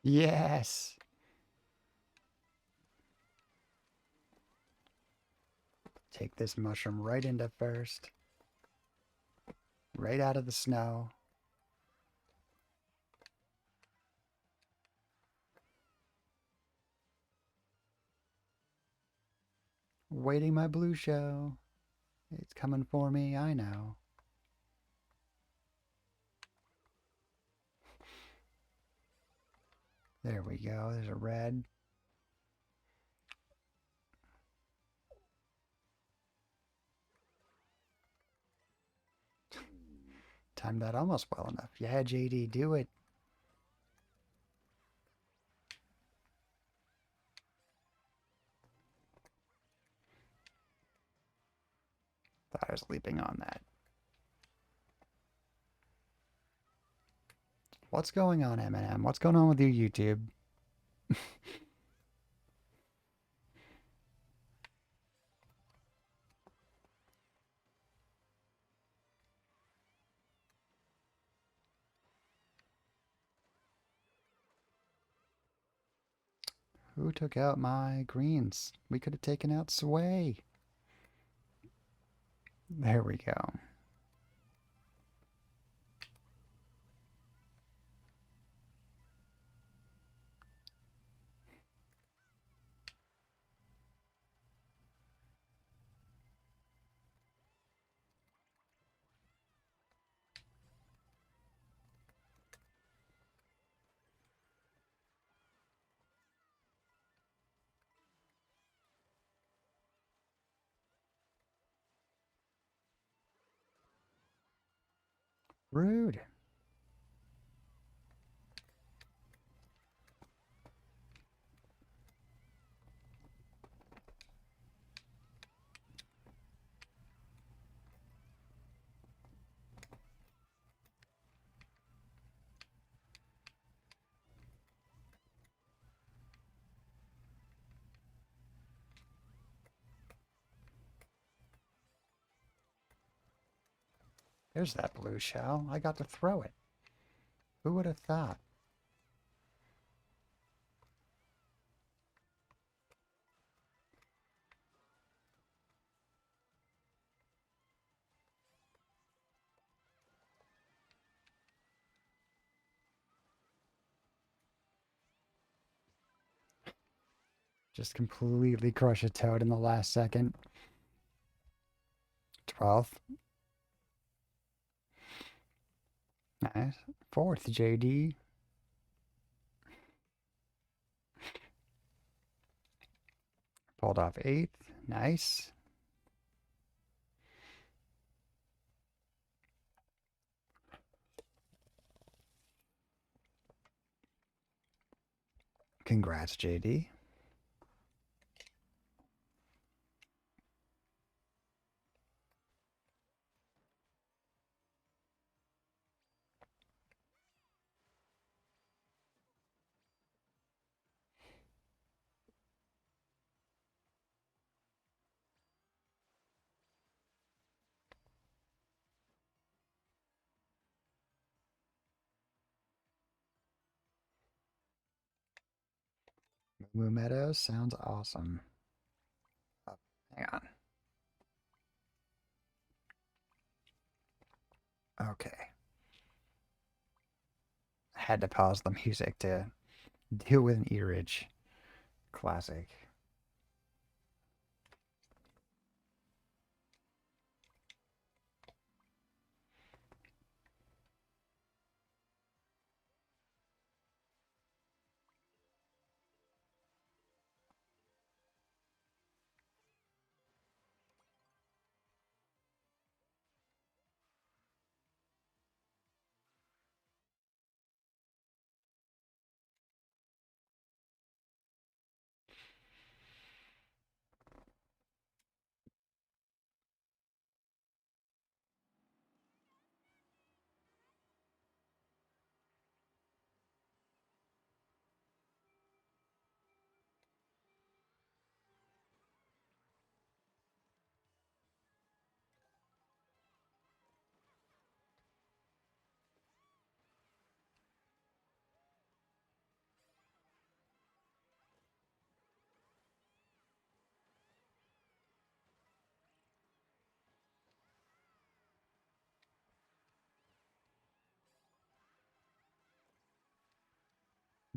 S1: Yes! Take this mushroom right into first. Right out of the snow. Waiting my blue show. It's coming for me, I know. There we go. There's a red. Timed that almost well enough. Yeah, JD, do it. Thought I was leaping on that. What's going on, Eminem? What's going on with you, YouTube? Who took out my greens? We could have taken out Sway. There we go. Rude. There's that blue shell. I got to throw it. Who would have thought? Just completely crush a toad in the last second. 12th. Nice. 4th, JD. Pulled off 8th. Nice. Congrats, JD. Moo Meadows sounds awesome. Oh, hang on. Okay. I had to pause the music to deal with an earage. Classic.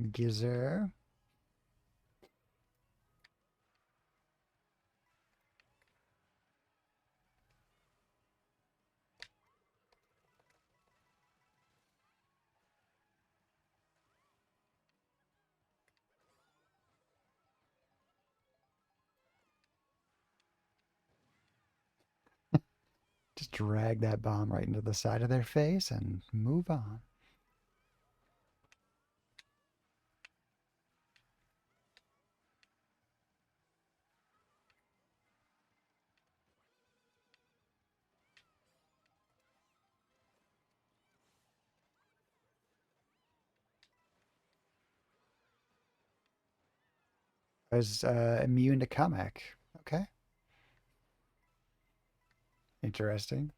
S1: Gizzer. Just drag that bomb right into the side of their face and move on. I was immune to Kamek. Okay, interesting.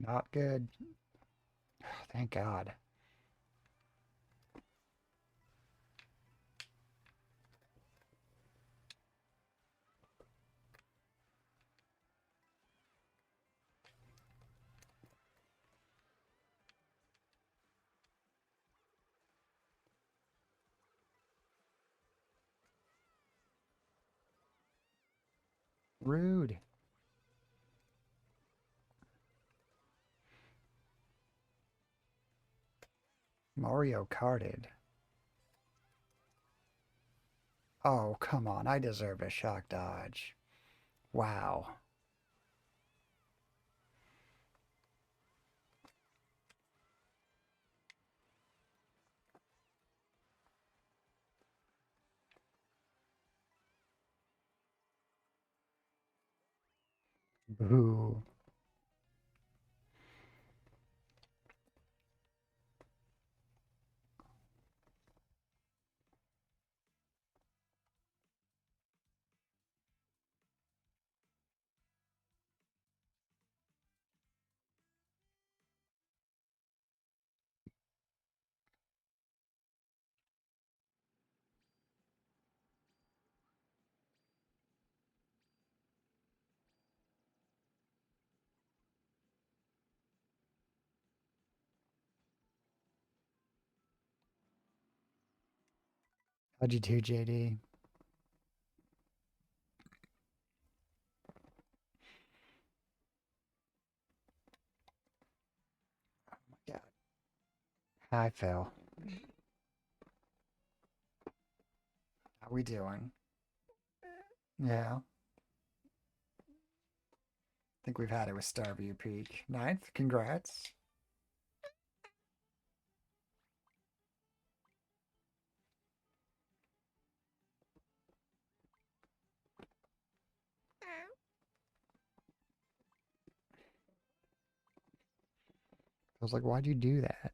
S1: Not good. Thank God. Rude. Mario Karted. Oh, come on. I deserved a shock dodge. Wow. Boo. How'd you do, JD? Oh my God. Hi, Phil. How we doing? Yeah. Think we've had it with Starview Peak. Ninth? Congrats. I was like, why'd you do that?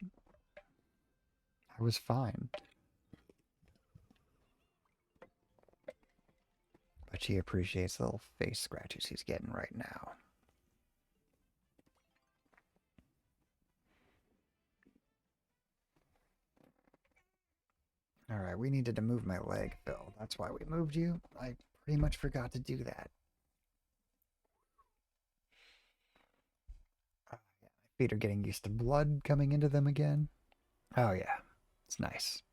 S1: I was fine. But she appreciates the little face scratches he's getting right now. All right, we needed to move my leg, Phil. That's why we moved you. I pretty much forgot to do that. Yeah, my feet are getting used to blood coming into them again. Oh, yeah. It's nice.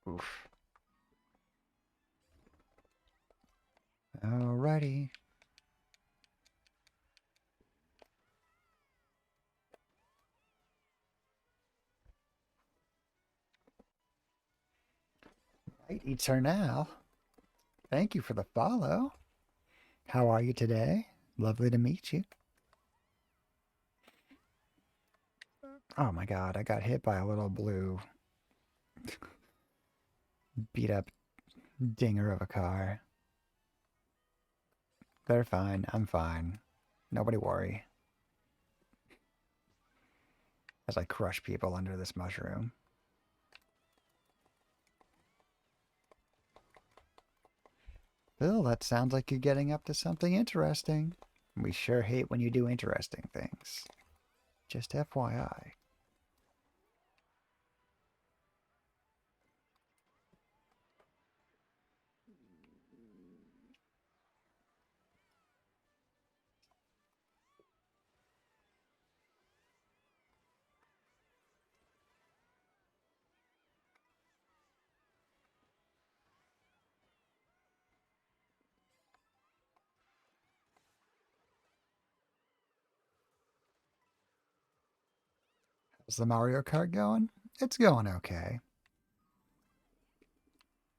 S1: Oof. Alrighty. Right, Eternal. Thank you for the follow. How are you today? Lovely to meet you. Oh my god, I got hit by a little blue beat up dinger of a car. They're fine. I'm fine. Nobody worry as I crush people under this mushroom. Bill, that sounds like you're getting up to something interesting. We sure hate when you do interesting things. Just FYI. How's the Mario Kart going? It's going okay.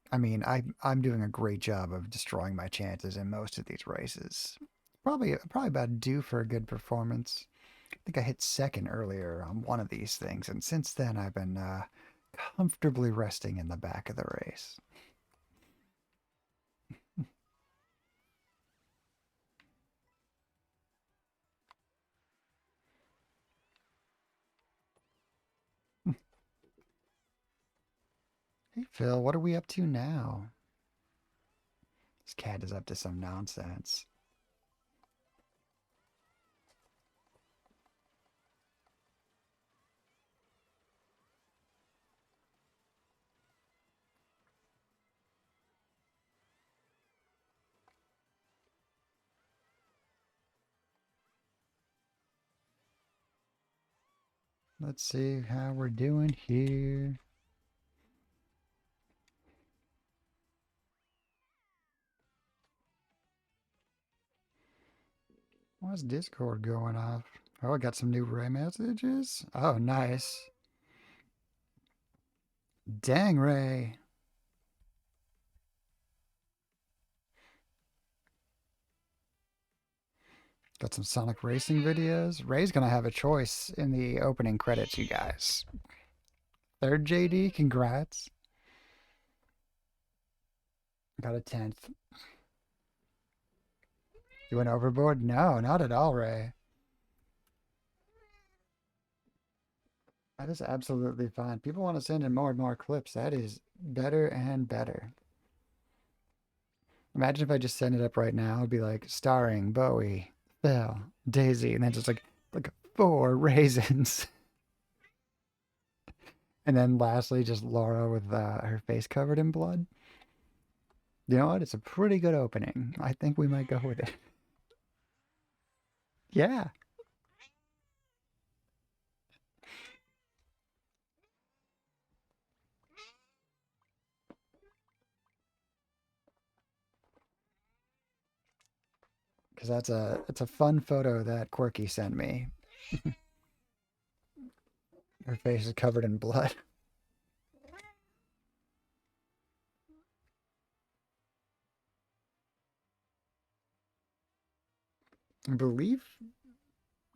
S1: I mean, I'm doing a great job of destroying my chances in most of these races. Probably about due for a good performance. I think I hit second earlier on one of these things, and since then I've been comfortably resting in the back of the race. Hey Phil, what are we up to now? This cat is up to some nonsense. Let's see how we're doing here. Why's Discord going off? Oh, I got some new Ray messages. Oh, nice. Dang, Ray. Got some Sonic Racing videos. Ray's gonna have a choice in the opening credits, you guys. Third JD, congrats. Got a 10th. You went overboard? No, not at all, Ray. That is absolutely fine. People want to send in more and more clips. That is better and better. Imagine if I just send it up right now. It'd be like starring Bowie, Phil, Daisy, and then just like 4 raisins. And then lastly, just Laura with her face covered in blood. You know what? It's a pretty good opening. I think we might go with it. Yeah, because that's a fun photo that Quirky sent me. Her face is covered in blood. I believe.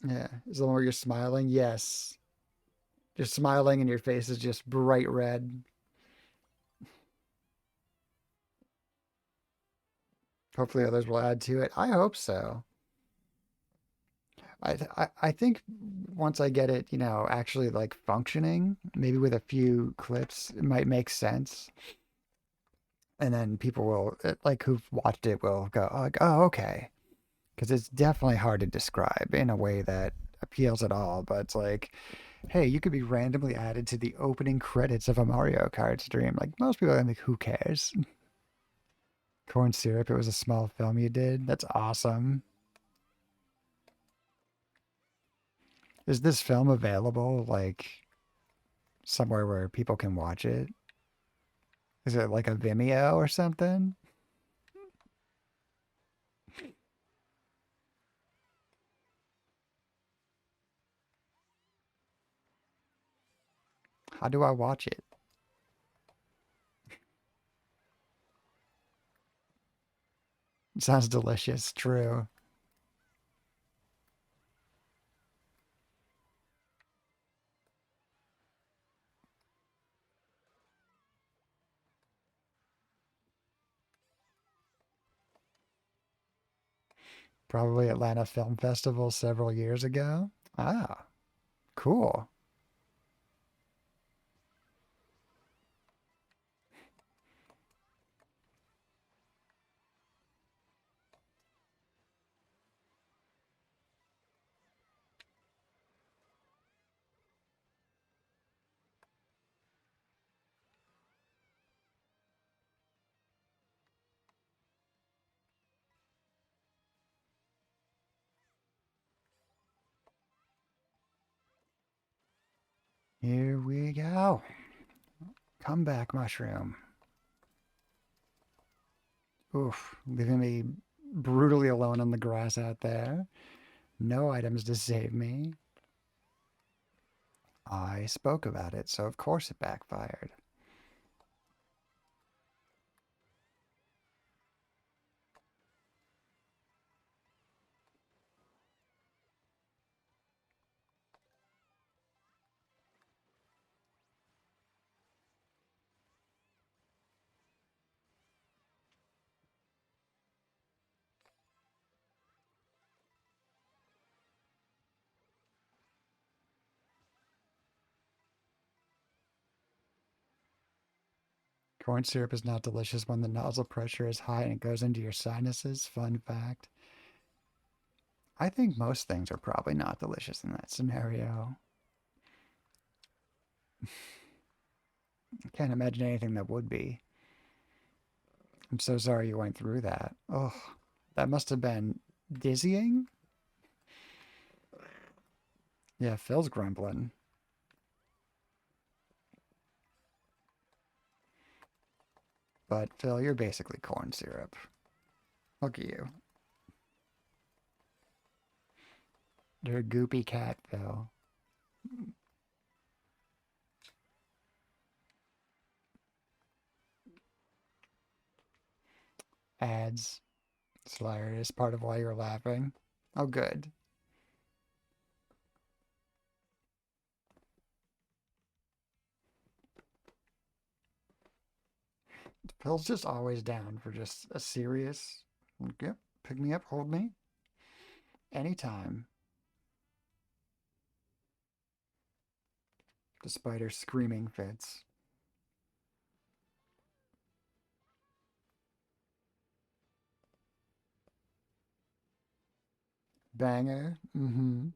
S1: Yeah, is the one where you're smiling. Yes, you're smiling and your face is just bright red. Hopefully, others will add to it. I hope so. I think once I get it, actually like functioning, maybe with a few clips, it might make sense. And then people will like who've watched it will go like, oh, okay, because it's definitely hard to describe in a way that appeals at all. But it's like, hey, you could be randomly added to the opening credits of a Mario Kart stream. Like most people, are like, who cares? Corn syrup. It was a small film you did. That's awesome. Is this film available like somewhere where people can watch it? Is it like a Vimeo or something? How do I watch it? It sounds delicious. True. Probably Atlanta Film Festival several years ago. Ah, cool. Here we go. Come back, mushroom. Oof, leaving me brutally alone on the grass out there. No items to save me. I spoke about it, so of course it backfired. Corn syrup is not delicious when the nozzle pressure is high and it goes into your sinuses. Fun fact. I think most things are probably not delicious in that scenario. I can't imagine anything that would be. I'm so sorry you went through that. Oh, that must have been dizzying. Yeah, Phil's grumbling. But Phil, you're basically corn syrup. Look at you. You're a goopy cat, Phil. Ads. Slayer is part of why you're laughing. Oh, good. Phil's just always down for just a serious, yep, pick me up, hold me, anytime, despite her screaming fits. Banger. Mm-hmm.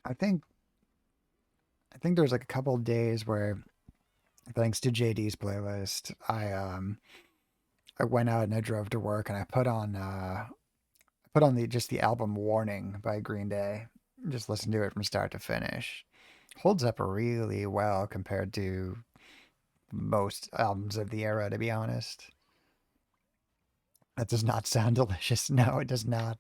S1: I think I think there's like a couple of days where, thanks to JD's playlist, I went out and I drove to work and I put on the just the album Warning by Green Day. Just listened to it from start to finish. Holds up really well compared to most albums of the era, to be honest. That does not sound delicious. No, it does not.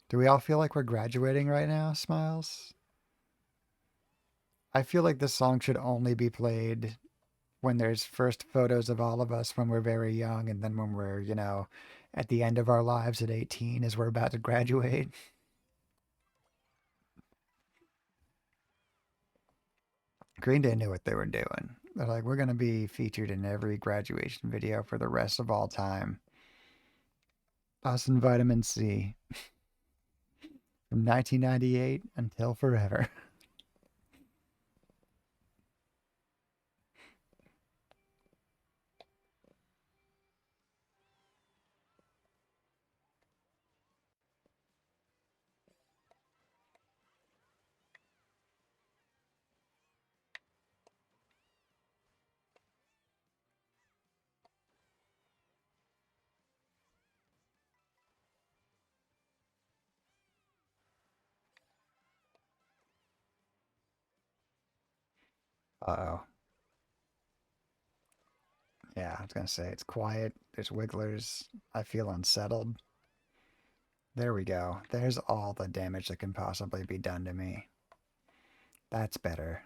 S1: Do we all feel like we're graduating right now, Smiles? I feel like this song should only be played when there's first photos of all of us when we're very young, and then when we're, at the end of our lives at 18 as we're about to graduate. Green Day knew what they were doing. They're like, we're going to be featured in every graduation video for the rest of all time. Us and Vitamin C from 1998 until forever. Uh oh. Yeah, I was going to say it's quiet. There's wigglers. I feel unsettled. There we go. There's all the damage that can possibly be done to me. That's better.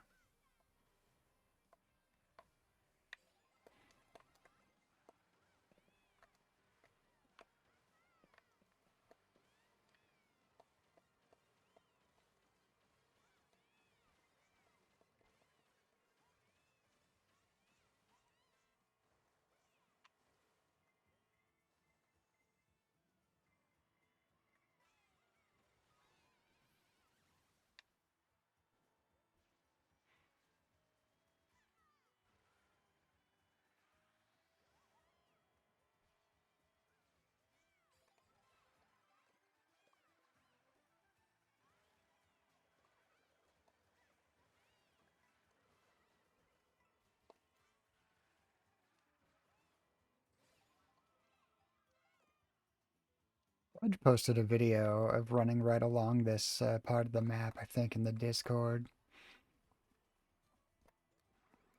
S1: I just posted a video of running right along this part of the map, I think, in the Discord.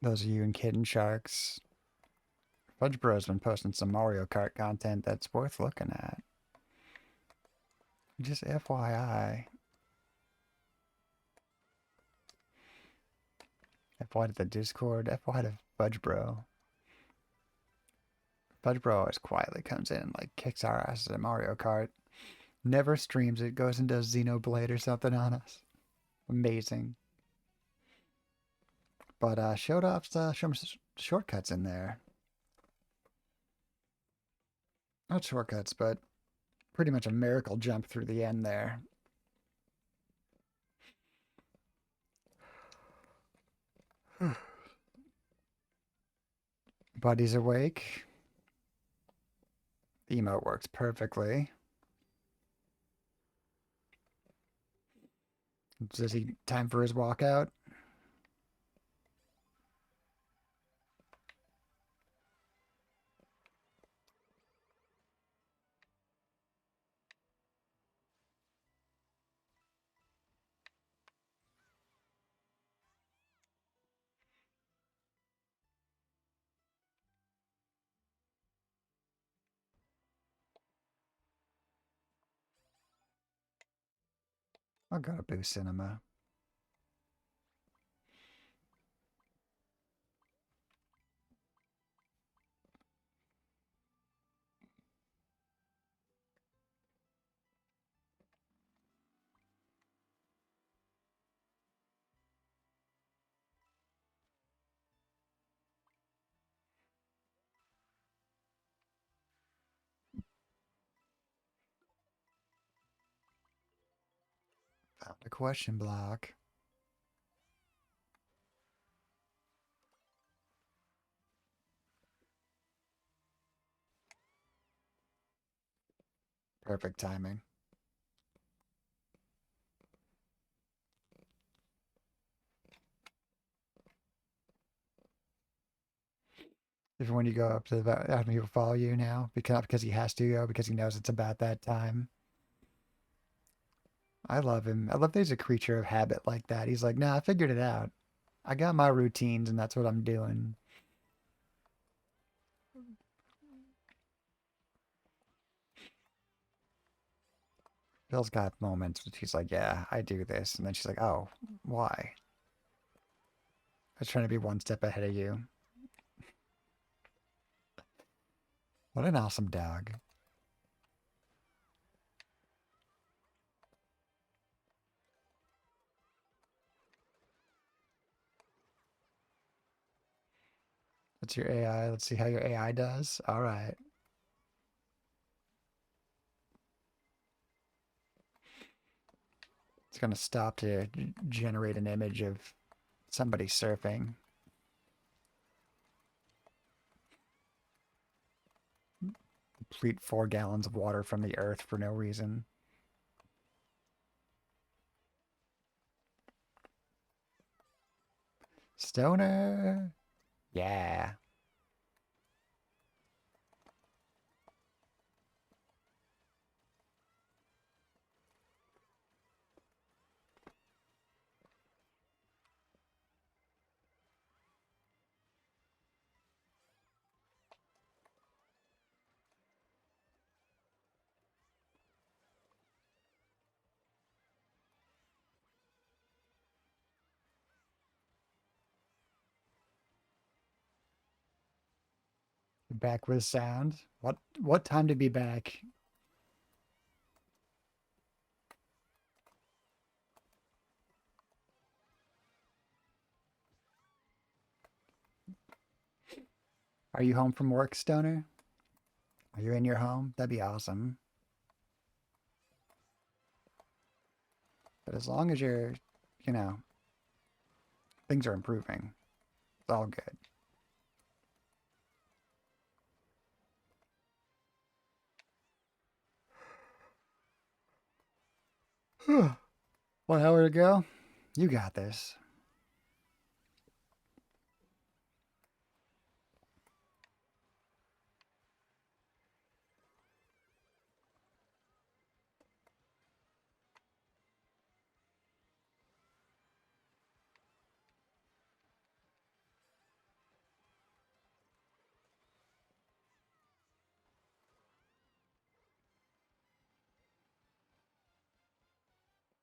S1: Those of you in Kitten Sharks. Fudge Bro's been posting some Mario Kart content that's worth looking at. Just FYI. FY to the Discord, FY to Fudge Bro. Fudge Bro always quietly comes in and like kicks our asses at Mario Kart. Never streams it, goes and does Xenoblade or something on us. Amazing. But showed off some shortcuts in there. Not shortcuts, but pretty much a miracle jump through the end there. Buddy's awake. The emote works perfectly. Is he time for his walkout? I'll go to Boo Cinema. Found a question block. Perfect timing. Even when you go up to the having people follow you now, because he has to go because he knows it's about that time. I love him. I love that he's a creature of habit like that. He's like, nah, I figured it out. I got my routines and that's what I'm doing. Bill's got moments which he's like, yeah, I do this. And then she's like, oh, why? I was trying to be one step ahead of you. What an awesome dog. That's your AI. Let's see how your AI does. All right. It's going to stop to generate an image of somebody surfing. Complete 4 gallons of water from the earth for no reason. Stoner. Yeah. Back with sound. What time to be back? Are you home from work, Stoner? Are you in your home? That'd be awesome. But as long as you're, you know, things are improving, it's all good. 1 hour to go? You got this.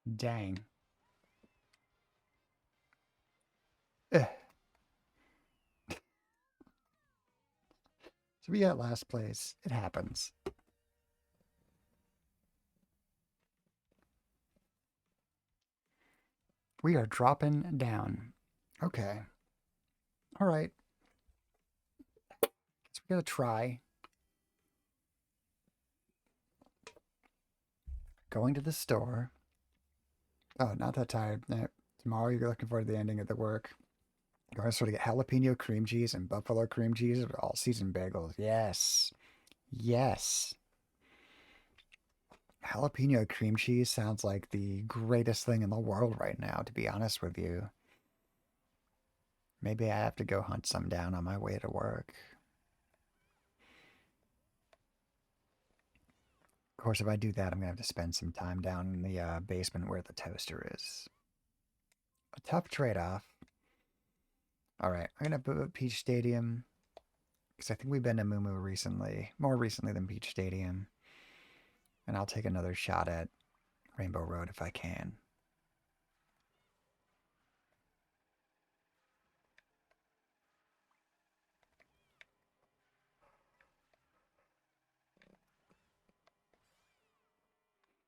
S1: Dang. Ugh. So we got last place. It happens. We are dropping down. Okay. All right. So we gotta try going to the store. Oh, not that tired. Tomorrow you're looking forward to the ending of the work. Going to sort of get jalapeno cream cheese and buffalo cream cheese, all seasoned bagels. Yes. Yes. Jalapeno cream cheese sounds like the greatest thing in the world right now, to be honest with you. Maybe I have to go hunt some down on my way to work. Of course, if I do that, I'm going to have to spend some time down in the basement where the toaster is. A tough trade off. All right, I'm going to put Peach Stadium because I think we've been to Moo Moo recently, more recently than Peach Stadium. And I'll take another shot at Rainbow Road if I can.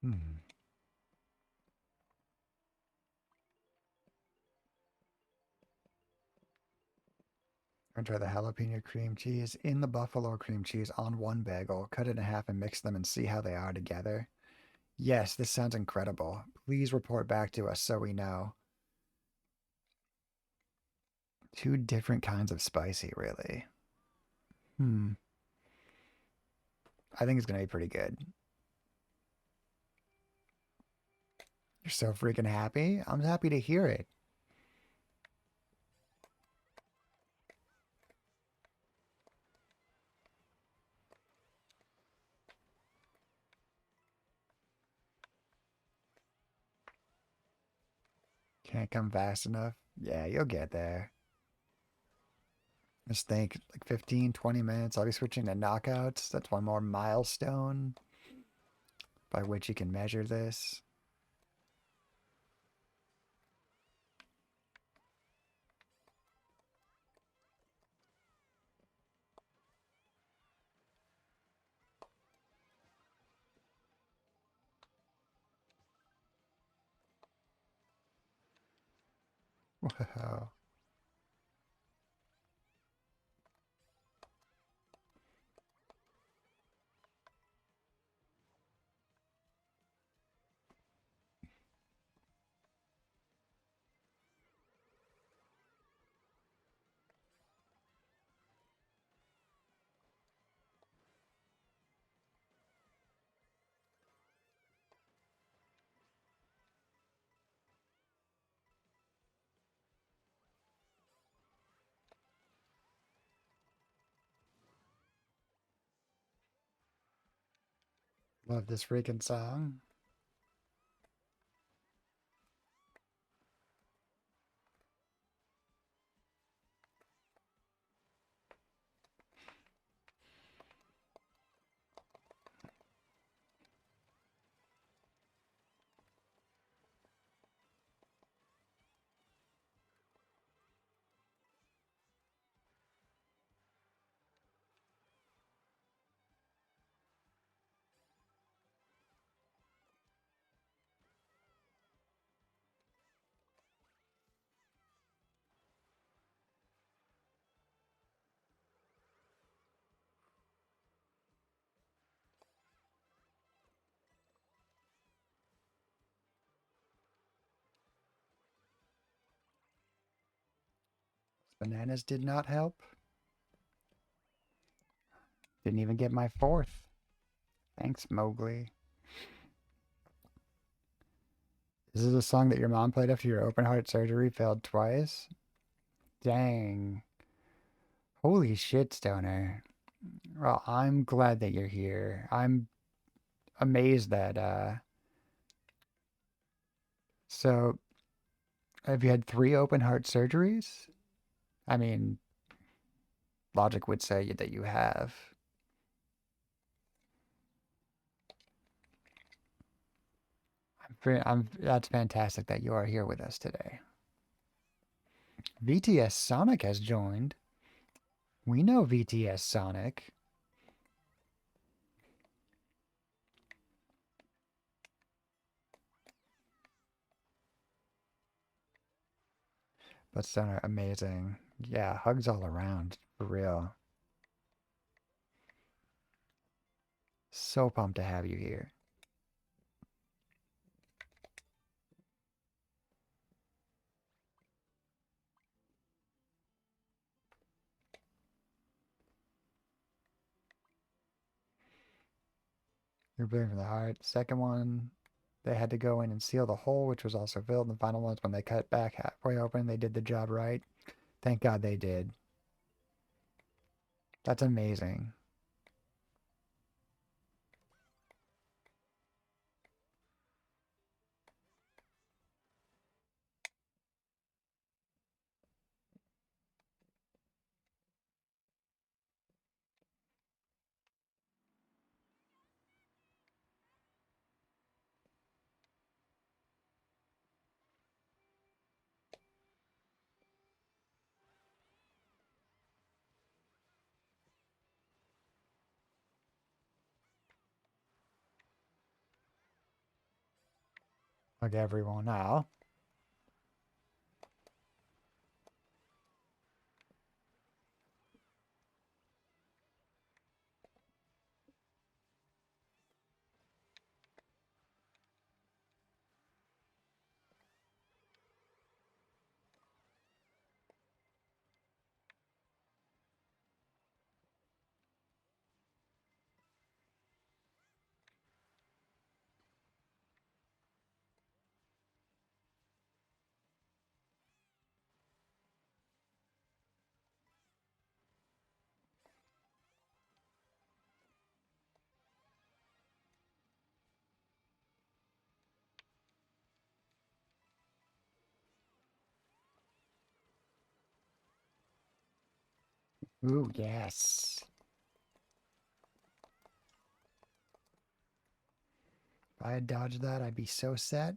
S1: Hmm. I'm going to try the jalapeno cream cheese in the buffalo cream cheese on one bagel, cut it in half and mix them and see how they are together. Yes, this sounds incredible. Please report back to us so we know. Two different kinds of spicy, really. Hmm. I think it's going to be pretty good. You're so freaking happy. I'm happy to hear it. Can't come fast enough. Yeah, you'll get there. Just think like 15, 20 minutes. I'll be switching to knockouts. That's one more milestone by which you can measure this. Wow. Love this freaking song. Bananas did not help. Didn't even get my fourth. Thanks, Mowgli. This is a song that your mom played after your open heart surgery failed twice? Dang. Holy shit, Stoner. Well, I'm glad that you're here. I'm amazed that so have you had three open heart surgeries? I mean, logic would say that you have. I'm That's fantastic that you are here with us today. VTS Sonic has joined. We know VTS Sonic. But Sonic, amazing. Yeah, hugs all around. For real. So pumped to have you here. You're bleeding from the heart. Second one, they had to go in and seal the hole, which was also filled. And the final ones, when they cut back halfway open, they did the job right. Thank God they did. That's amazing. Hug everyone now. Ooh, yes. If I had dodged that, I'd be so set.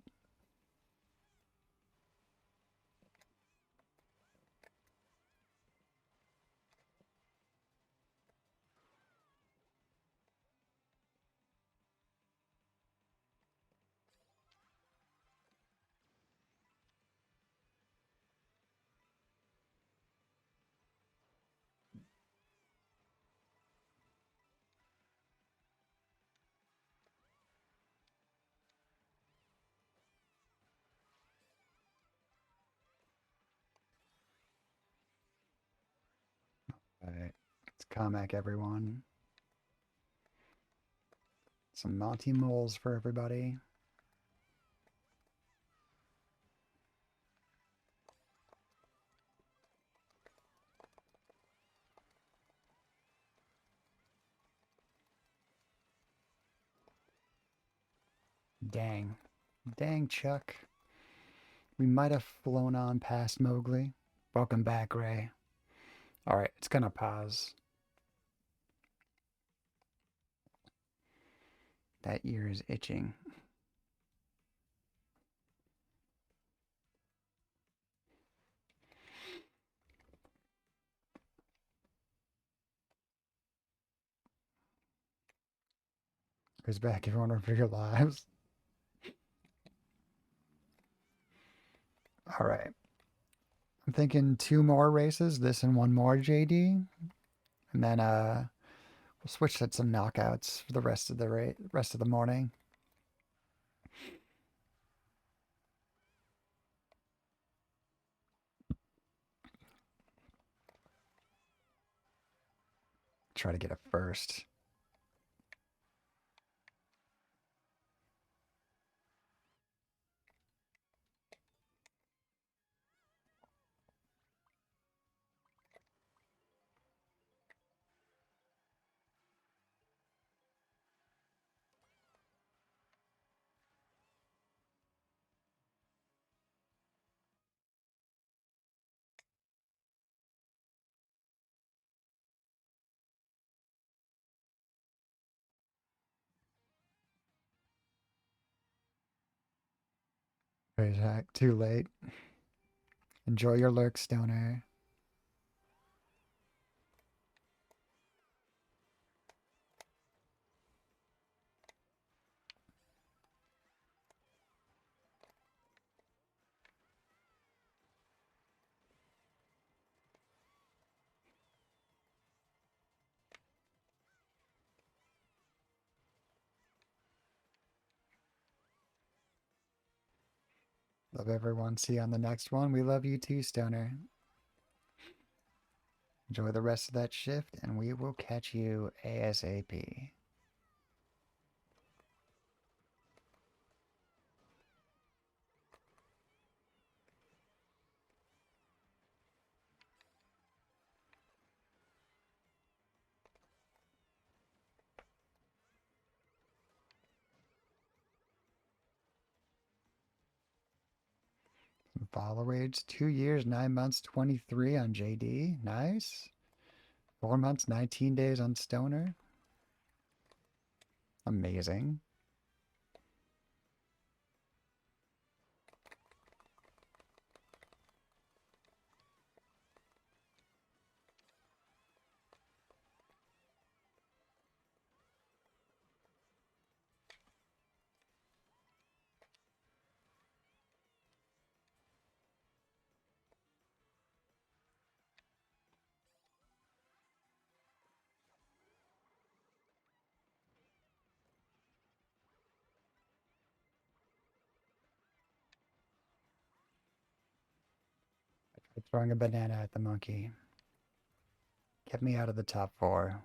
S1: All right. Let's comic everyone. Some Monty moles for everybody. Dang. Dang, Chuck. We might have flown on past Mowgli. Welcome back, Ray. Alright, it's gonna pause. That ear is itching. Goes back, everyone, for your lives. Alright. I'm thinking two more races, this and one more, JD. And then we'll switch to some knockouts for the rest of the rest of the morning. Try to get it first. Wait, heck, too late. Enjoy your lurk, stoner. Love everyone. See you on the next one. We love you too, stoner. Enjoy the rest of that shift, and we will catch you ASAP. Follow age 2 years, 9 months, 23 on JD. Nice. 4 months, 19 days on stoner. Amazing. Throwing a banana at the monkey. Get me out of the top four.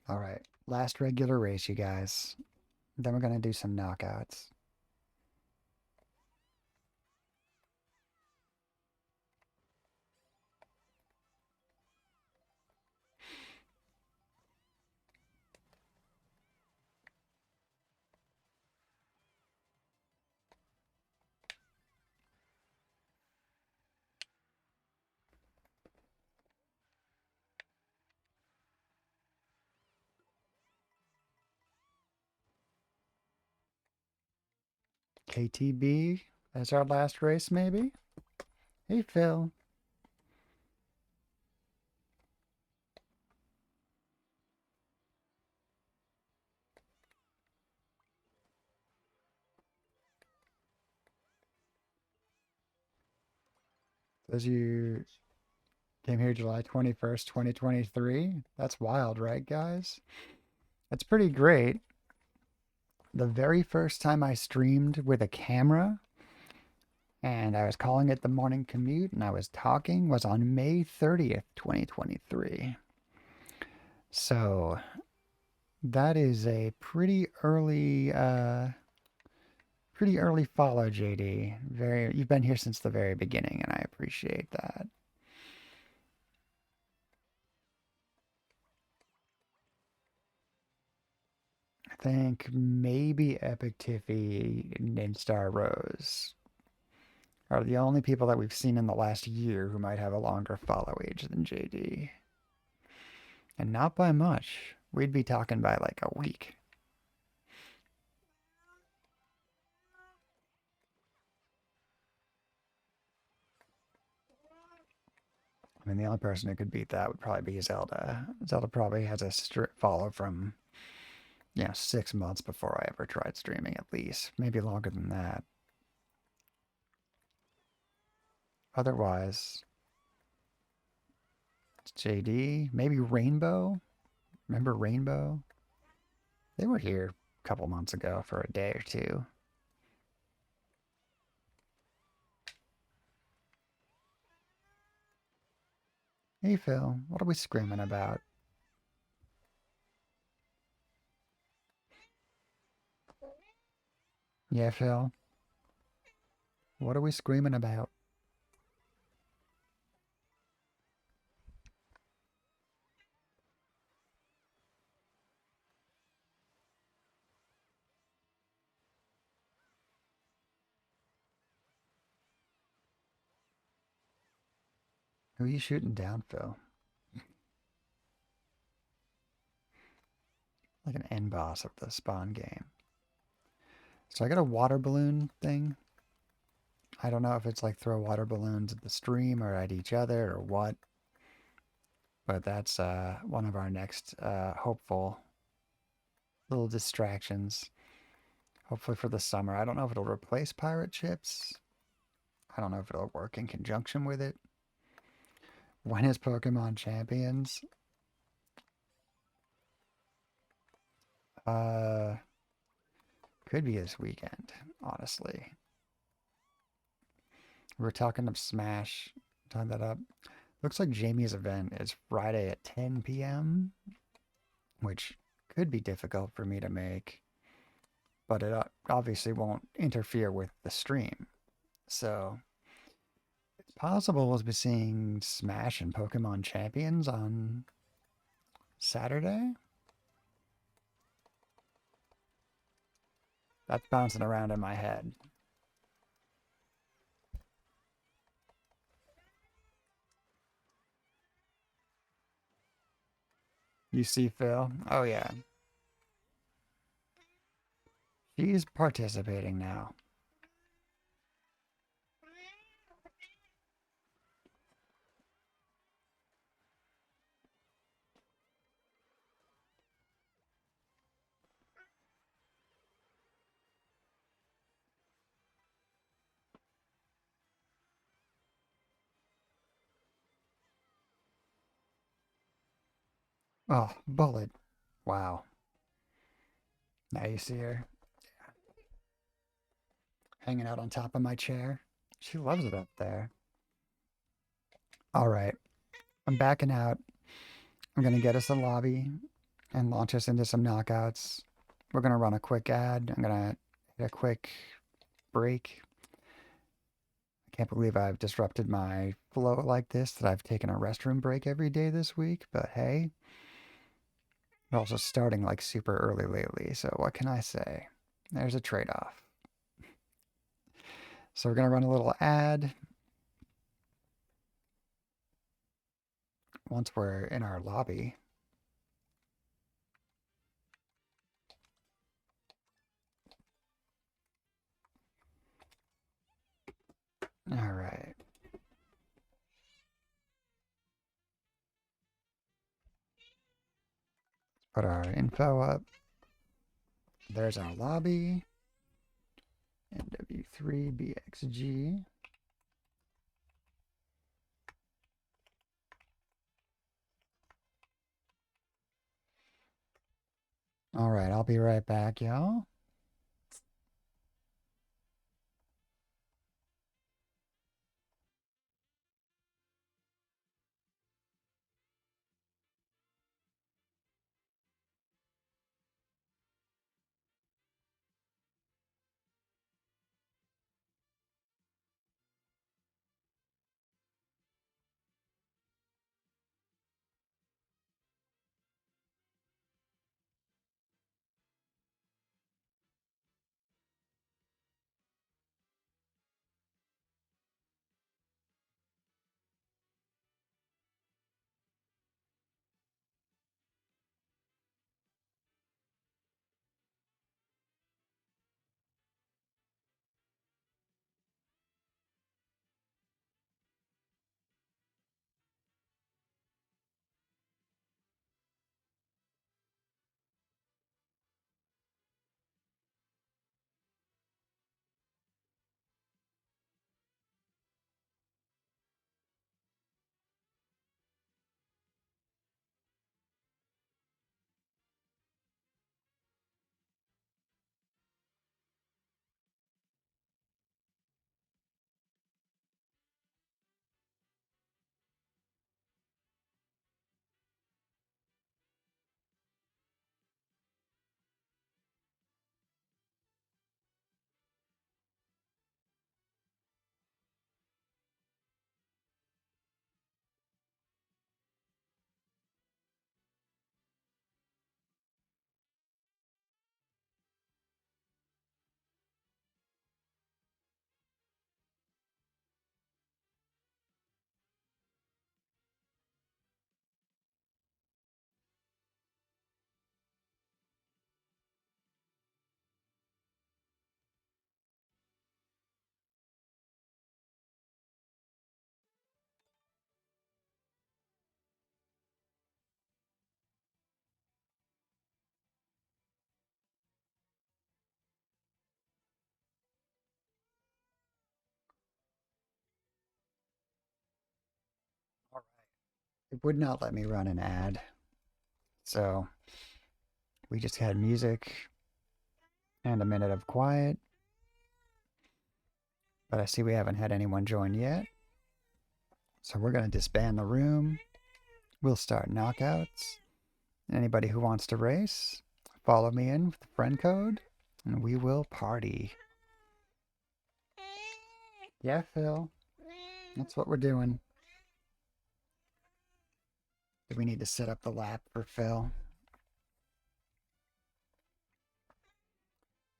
S1: All right. Last regular race, you guys. Then we're going to do some knockouts. KTB as our last race, maybe? Hey, Phil. As you came here July 21st, 2023. That's wild, right, guys? That's pretty great. The very first time I streamed with a camera and I was calling it the Morning Commute and I was talking was on May 30th, 2023. So that is a pretty early follow, JD. You've been here since the very beginning and I appreciate that. I think maybe Epic Tiffy and Star Rose are the only people that we've seen in the last year who might have a longer follow age than JD. And not by much. We'd be talking by like a week. I mean, the only person who could beat that would probably be Zelda. Zelda probably has a strict follow from, 6 months before I ever tried streaming, at least. Maybe longer than that. Otherwise, it's JD, maybe Rainbow. Remember Rainbow? They were here a couple months ago for a day or two. Hey Phil, what are we screaming about? Yeah, Phil, what are we screaming about? Who are you shooting down, Phil? Like an end boss of the Spawn game. So I got a water balloon thing. I don't know if it's like throw water balloons at the stream or at each other or what, but that's one of our next hopeful little distractions. Hopefully for the summer. I don't know if it'll replace pirate ships. I don't know if it'll work in conjunction with it. When is Pokemon Champions? Uh, could be this weekend, honestly. We were talking of Smash. Time that up. Looks like Jamie's event is Friday at 10 p.m., which could be difficult for me to make, but it obviously won't interfere with the stream. So it's possible we'll be seeing Smash and Pokemon Champions on Saturday. That's bouncing around in my head. You see, Phil? Oh, yeah. She's participating now. Oh, Bullet. Wow. Now you see her hanging out on top of my chair. She loves it up there. All right. I'm backing out. I'm going to get us a lobby and launch us into some knockouts. We're going to run a quick ad. I'm going to hit a quick break. I can't believe I've disrupted my flow like this, that I've taken a restroom break every day this week. But hey, we're also starting like super early lately. So what can I say? There's a trade off. So we're going to run a little ad once we're in our lobby. All right. Put our info up. There's our lobby. NW3BXG. All right, I'll be right back, y'all. It would not let me run an ad. So we just had music and a minute of quiet, but I see we haven't had anyone join yet. So we're going to disband the room. We'll start knockouts. Anybody who wants to race, follow me in with the friend code, and we will party. Yeah, Phil, that's what we're doing. Do we need to set up the lap for Phil?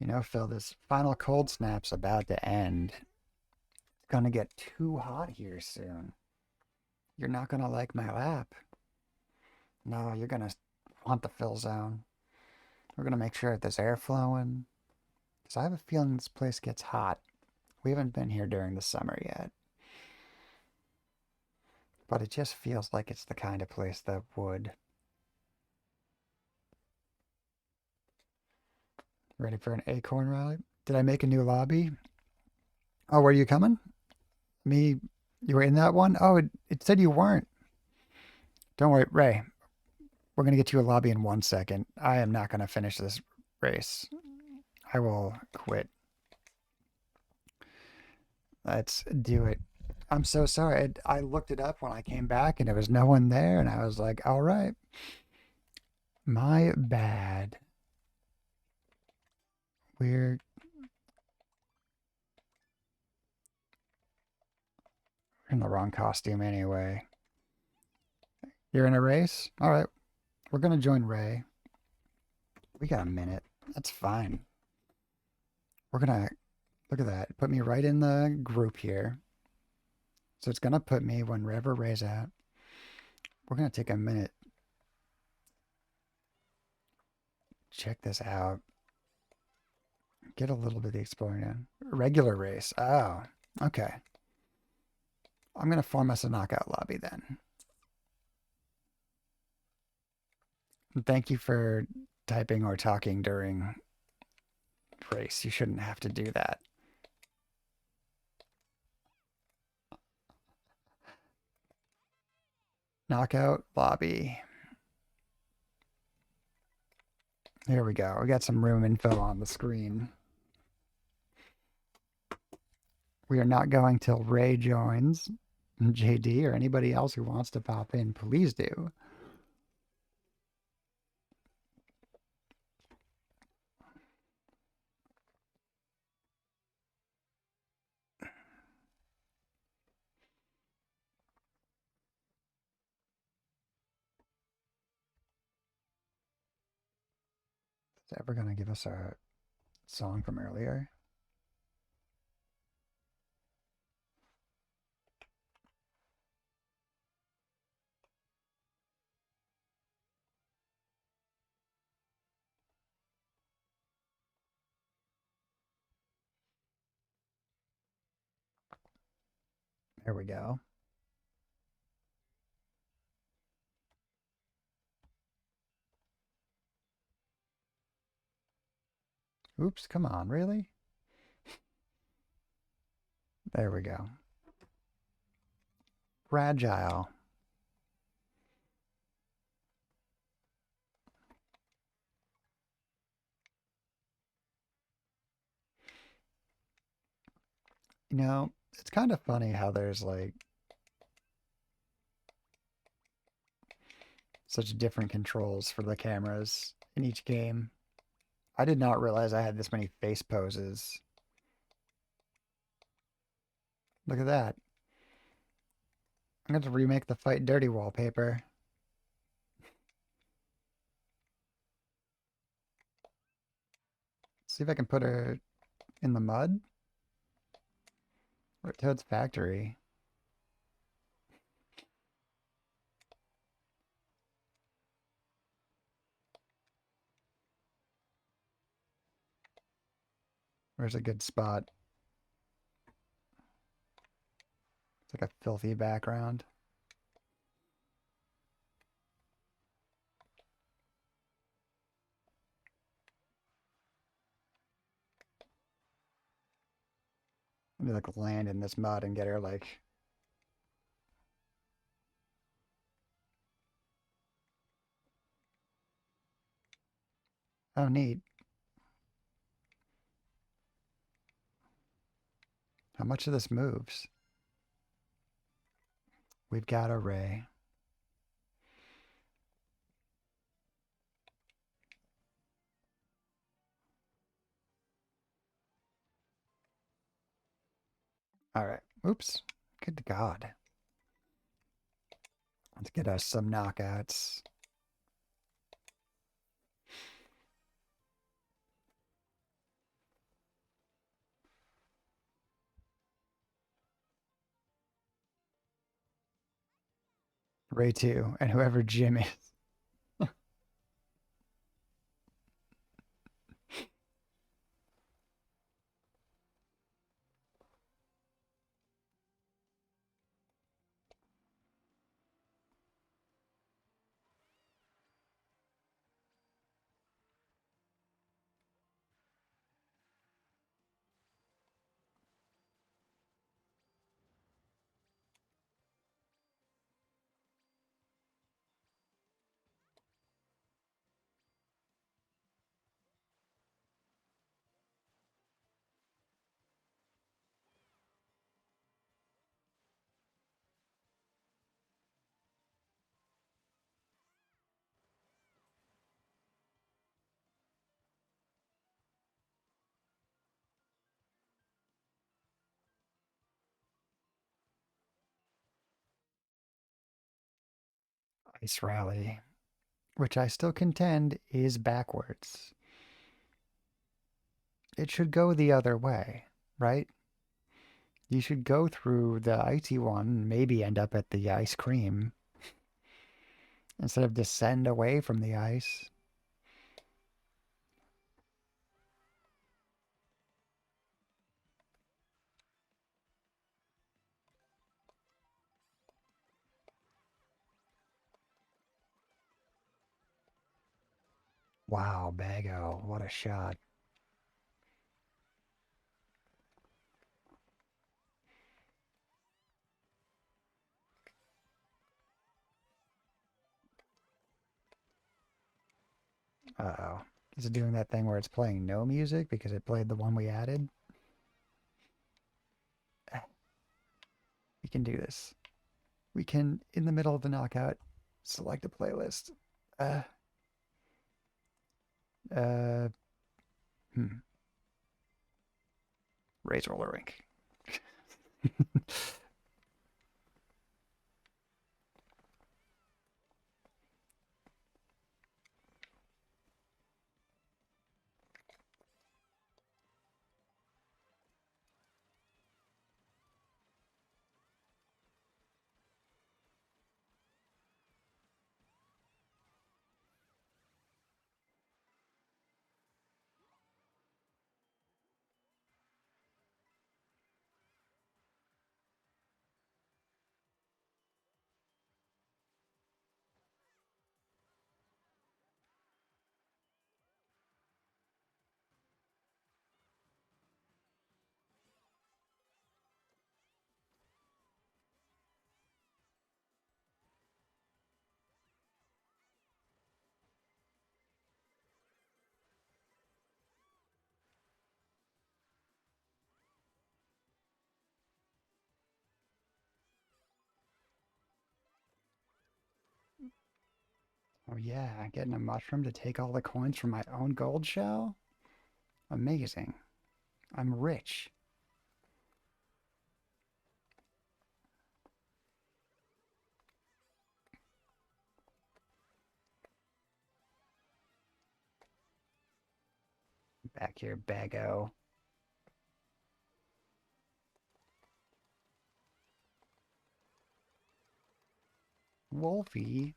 S1: You know, Phil, this final cold snap's about to end. It's gonna get too hot here soon. You're not gonna like my lap. No, you're gonna want the Phil zone. We're gonna make sure that there's air flowing. Because I have a feeling this place gets hot. We haven't been here during the summer yet. But it just feels like it's the kind of place that would. Ready for an acorn rally? Did I make a new lobby? Oh, were you coming? Me, you were in that one? Oh, it said you weren't. Don't worry, Ray. We're going to get you a lobby in 1 second. I am not going to finish this race. I will quit. Let's do it. I'm so sorry. I looked it up when I came back and there was no one there, and I was like, all right. My bad. We're in the wrong costume anyway. You're in a race? All right. We're going to join Ray. We got a minute. That's fine. We're going to look at that. Put me right in the group here. So it's going to put me whenever Ray's at. We're going to take a minute. Check this out. Get a little bit of the exploring in. Regular race. Oh, okay. I'm going to form us a knockout lobby then. And thank you for typing or talking during race. You shouldn't have to do that. Knockout lobby. Here we go. We got some room info on the screen. We are not going till Ray joins. JD or anybody else who wants to pop in, please do. Is it ever going to give us a song from earlier? There we go. Oops, come on, really? There we go. Fragile. You know, it's kind of funny how there's like such different controls for the cameras in each game. I did not realize I had this many face poses. Look at that. I'm going to remake the Fight Dirty wallpaper. See if I can put her in the mud. Or Toad's Factory. Where's a good spot? It's like a filthy background. Let me like land in this mud and get her like Oh, neat. How much of this moves? We've got a ray. All right. Oops. Good God. Let's get us some knockouts. Ray 2, and whoever Jim is. Ice Rally, which I still contend is backwards. It should go the other way, right? You should go through the icy one, maybe end up at the ice cream, instead of descend away from the ice. Wow, Bago, what a shot. Uh-oh. Is it doing that thing where it's playing no music because it played the one we added? We can do this. We can, in the middle of the knockout, select a playlist. Uh, uh, hmm. Raise roller rink. Oh yeah, getting a mushroom to take all the coins from my own gold shell? Amazing. I'm rich. Back here, Bago. Wolfie.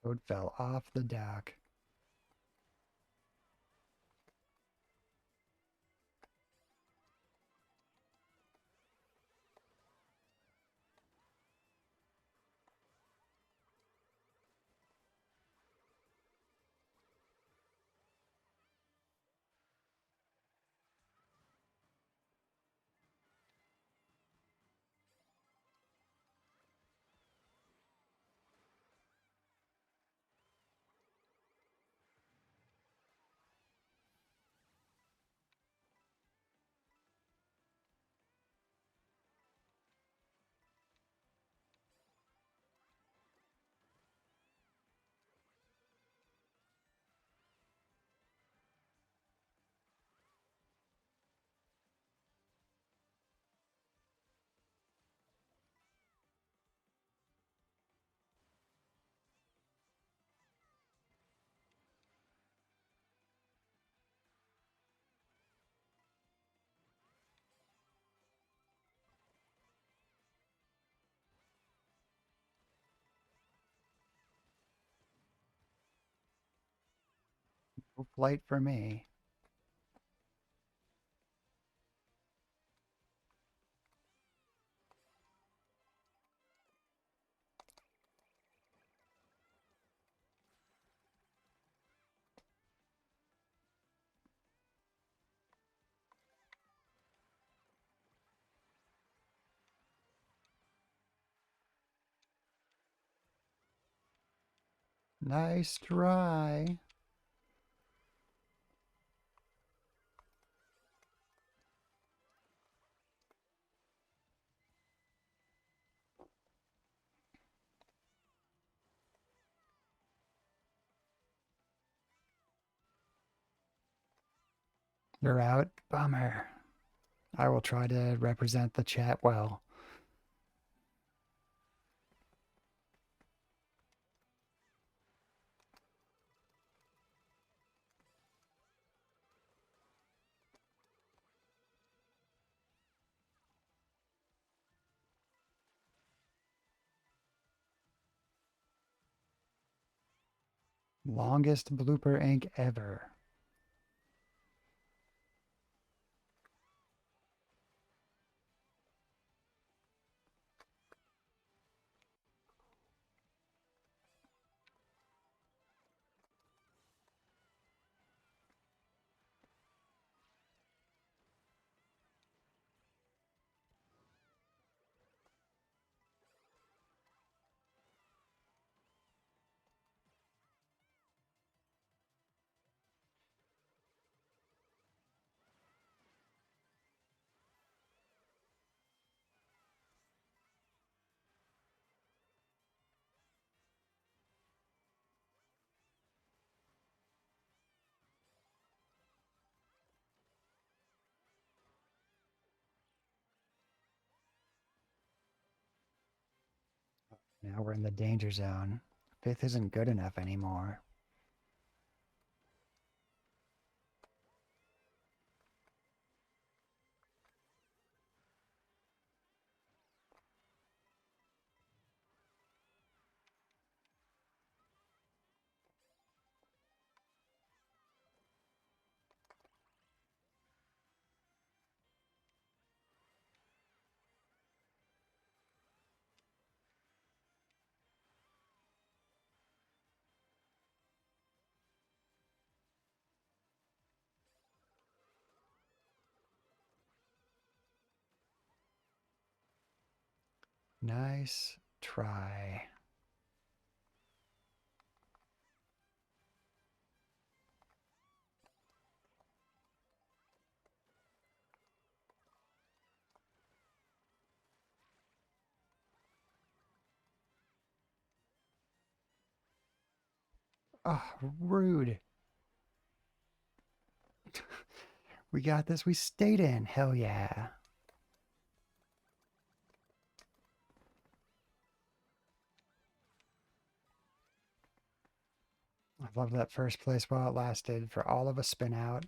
S1: Toad fell off the dock. No flight for me. Nice try. You're out. Bummer. I will try to represent the chat well. Longest blooper ink ever. Now we're in the danger zone. Fifth isn't good enough anymore. Nice try. Oh, rude. We got this. We stayed in. Hell yeah. I love that first place while it lasted for all of a spin out.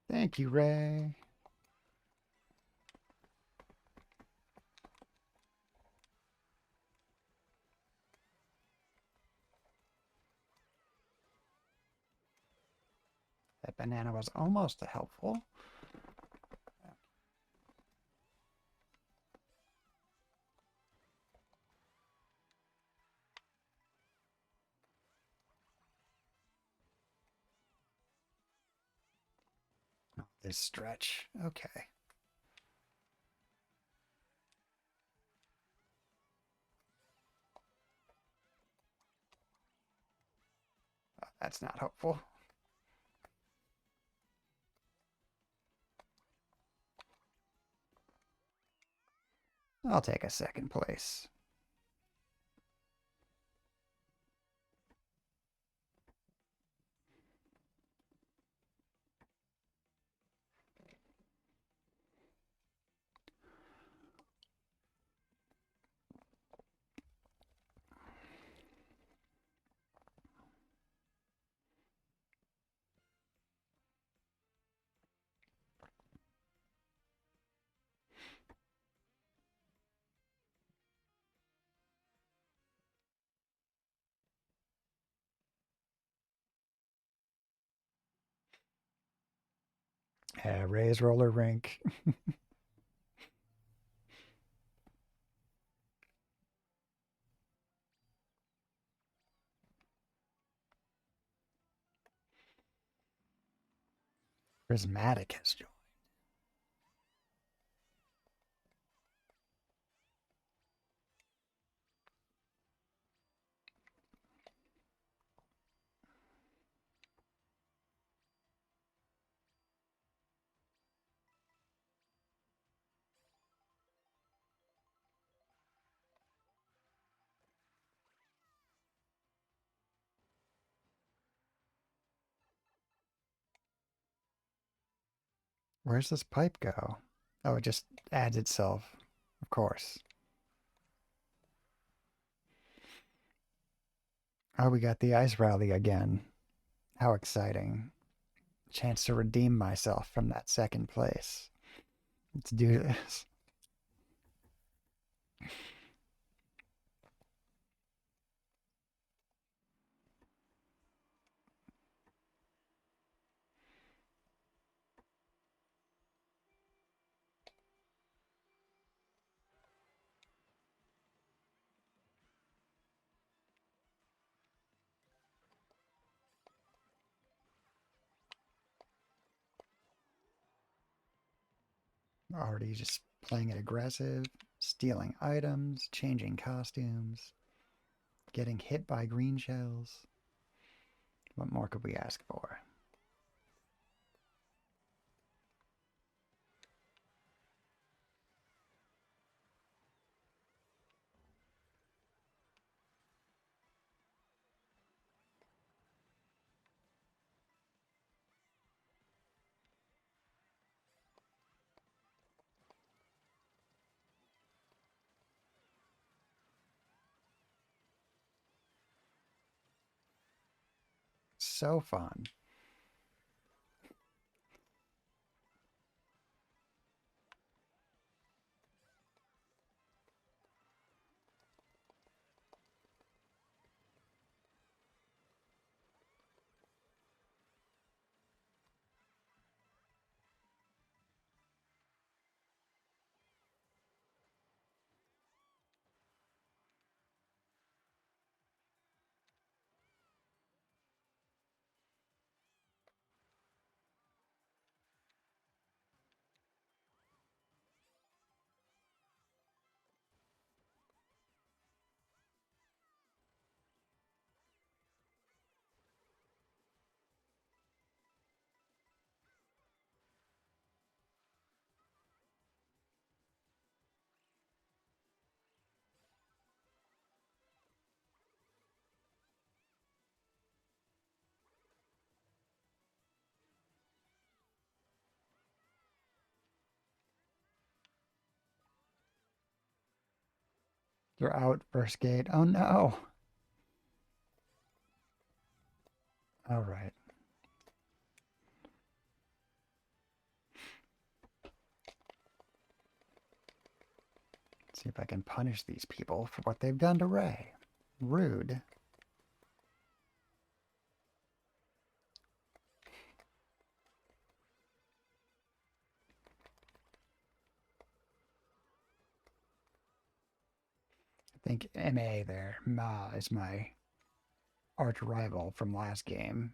S1: Thank you, Ray. That banana was almost helpful. Oh, this stretch. Okay. Oh, that's not helpful. I'll take a second place. Yeah, Ray's roller rink. Prismatic has joined. Where's this pipe go? Oh, it just adds itself. Of course. Oh, we got the ice rally again. How exciting. Chance to redeem myself from that second place. Let's do this. Already just playing it aggressive, stealing items, changing costumes, getting hit by green shells. What more could we ask for? So fun. You're out first gate. Oh no. All right. Let's see if I can punish these people for what they've done to Ray. Rude. I think MA there. Ma is my arch rival from last game.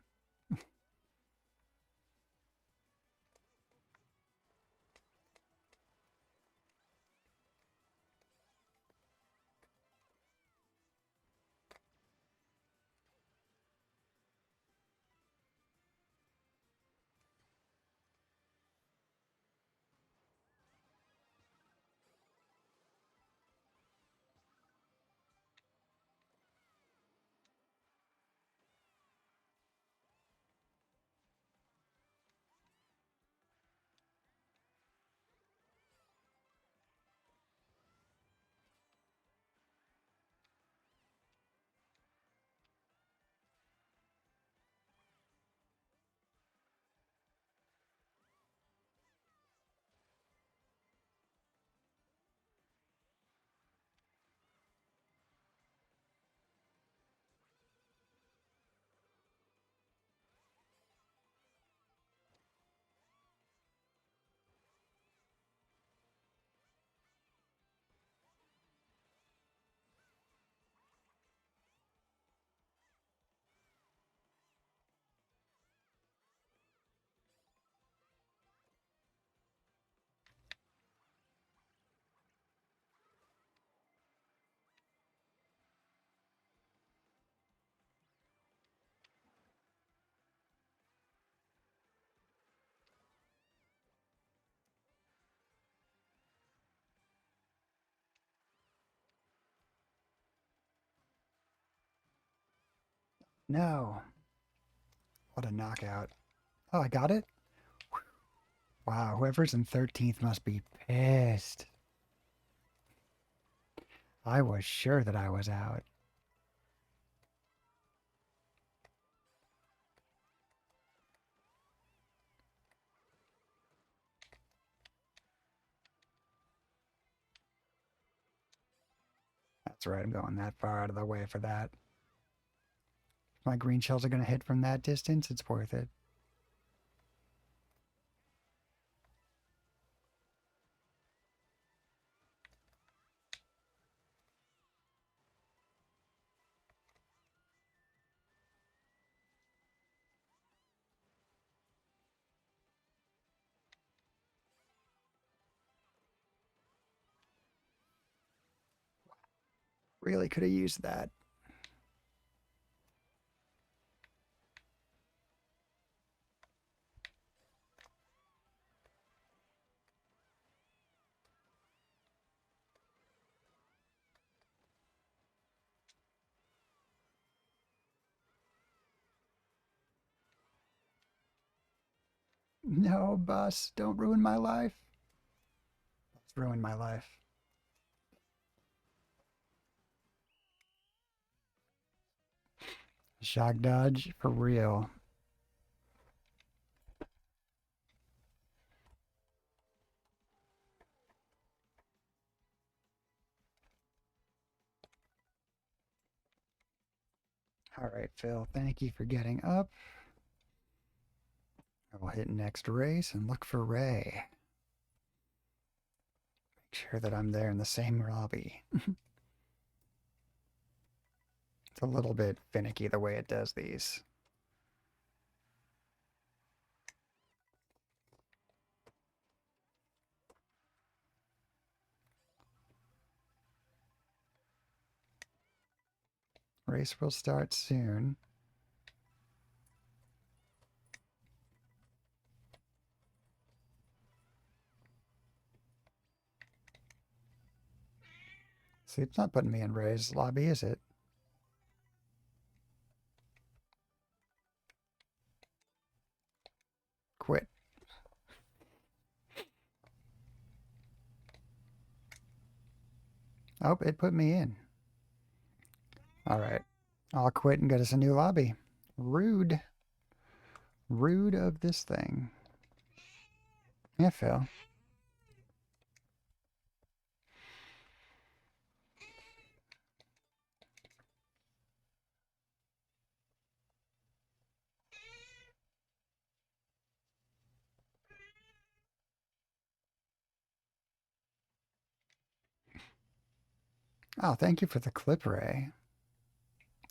S1: No. What a knockout. Oh, I got it? Wow, whoever's in 13th must be pissed. I was sure that I was out. That's right, I'm going that far out of the way for that. If my green shells are going to hit from that distance, it's worth it. Really could have used that. No, bus, don't ruin my life. It's ruined my life. Shock dodge for real. All right, Phil, thank you for getting up. I will hit next race and look for Ray. Make sure that I'm there in the same lobby. It's a little bit finicky the way it does these. Race will start soon. See, it's not putting me in Ray's lobby, is it? Quit. Oh, it put me in. All right. I'll quit and get us a new lobby. Rude. Rude of this thing. Yeah, Phil. Oh, thank you for the clip, Ray.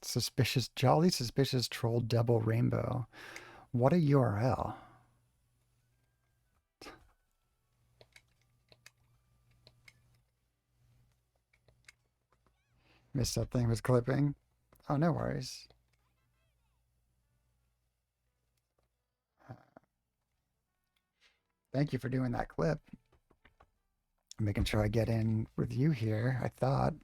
S1: Suspicious, jolly suspicious troll double rainbow. What a URL. Missed that thing was clipping. Oh, no worries. Thank you for doing that clip. Making sure I get in with you here, I thought.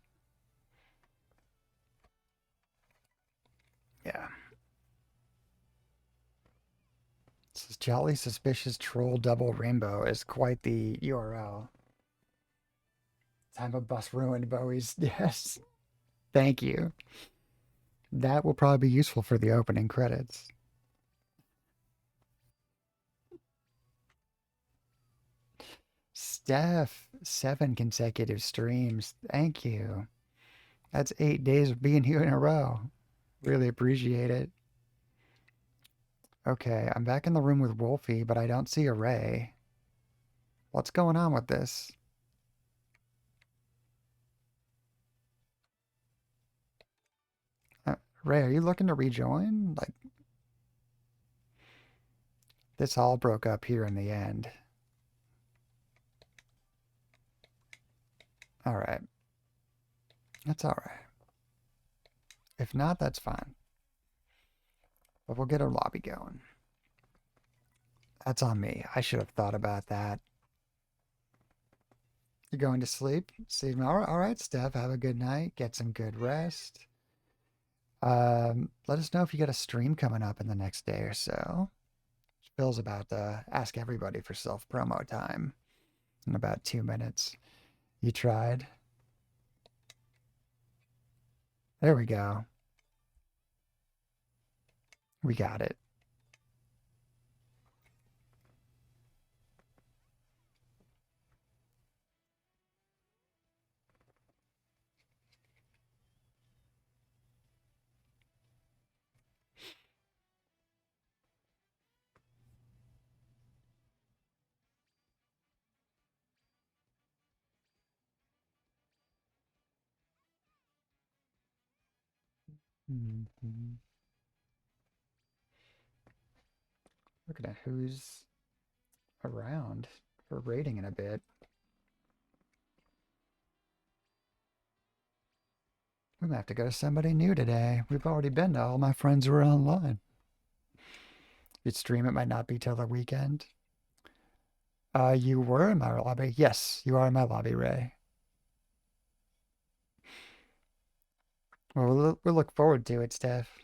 S1: Yeah. This jolly suspicious troll double rainbow is quite the URL. Time of bus ruined Bowie's. Yes. Thank you. That will probably be useful for the opening credits. Steph, 7 consecutive streams. Thank you. That's 8 days of being here in a row. Really appreciate it. Okay, I'm back in the room with Wolfie, but I don't see a Ray. What's going on with this? Ray, are you looking to rejoin? Like, this all broke up here in the end. All right. That's all right. If not, that's fine. But we'll get our lobby going. That's on me. I should have thought about that. You're going to sleep? All right, Steph. Have a good night. Get some good rest. Let us know if you got a stream coming up in the next day or so. Phil's about to ask everybody for self promo time in about 2 minutes. You tried. There we go. We got it. Mhm. Looking at who's around for rating in a bit. We might have to go to somebody new today. We've already been to all my friends who are online. You'd stream, it might not be till the weekend. You were in my lobby. Yes, you are in my lobby, Ray. Well, we'll look forward to it, Steph.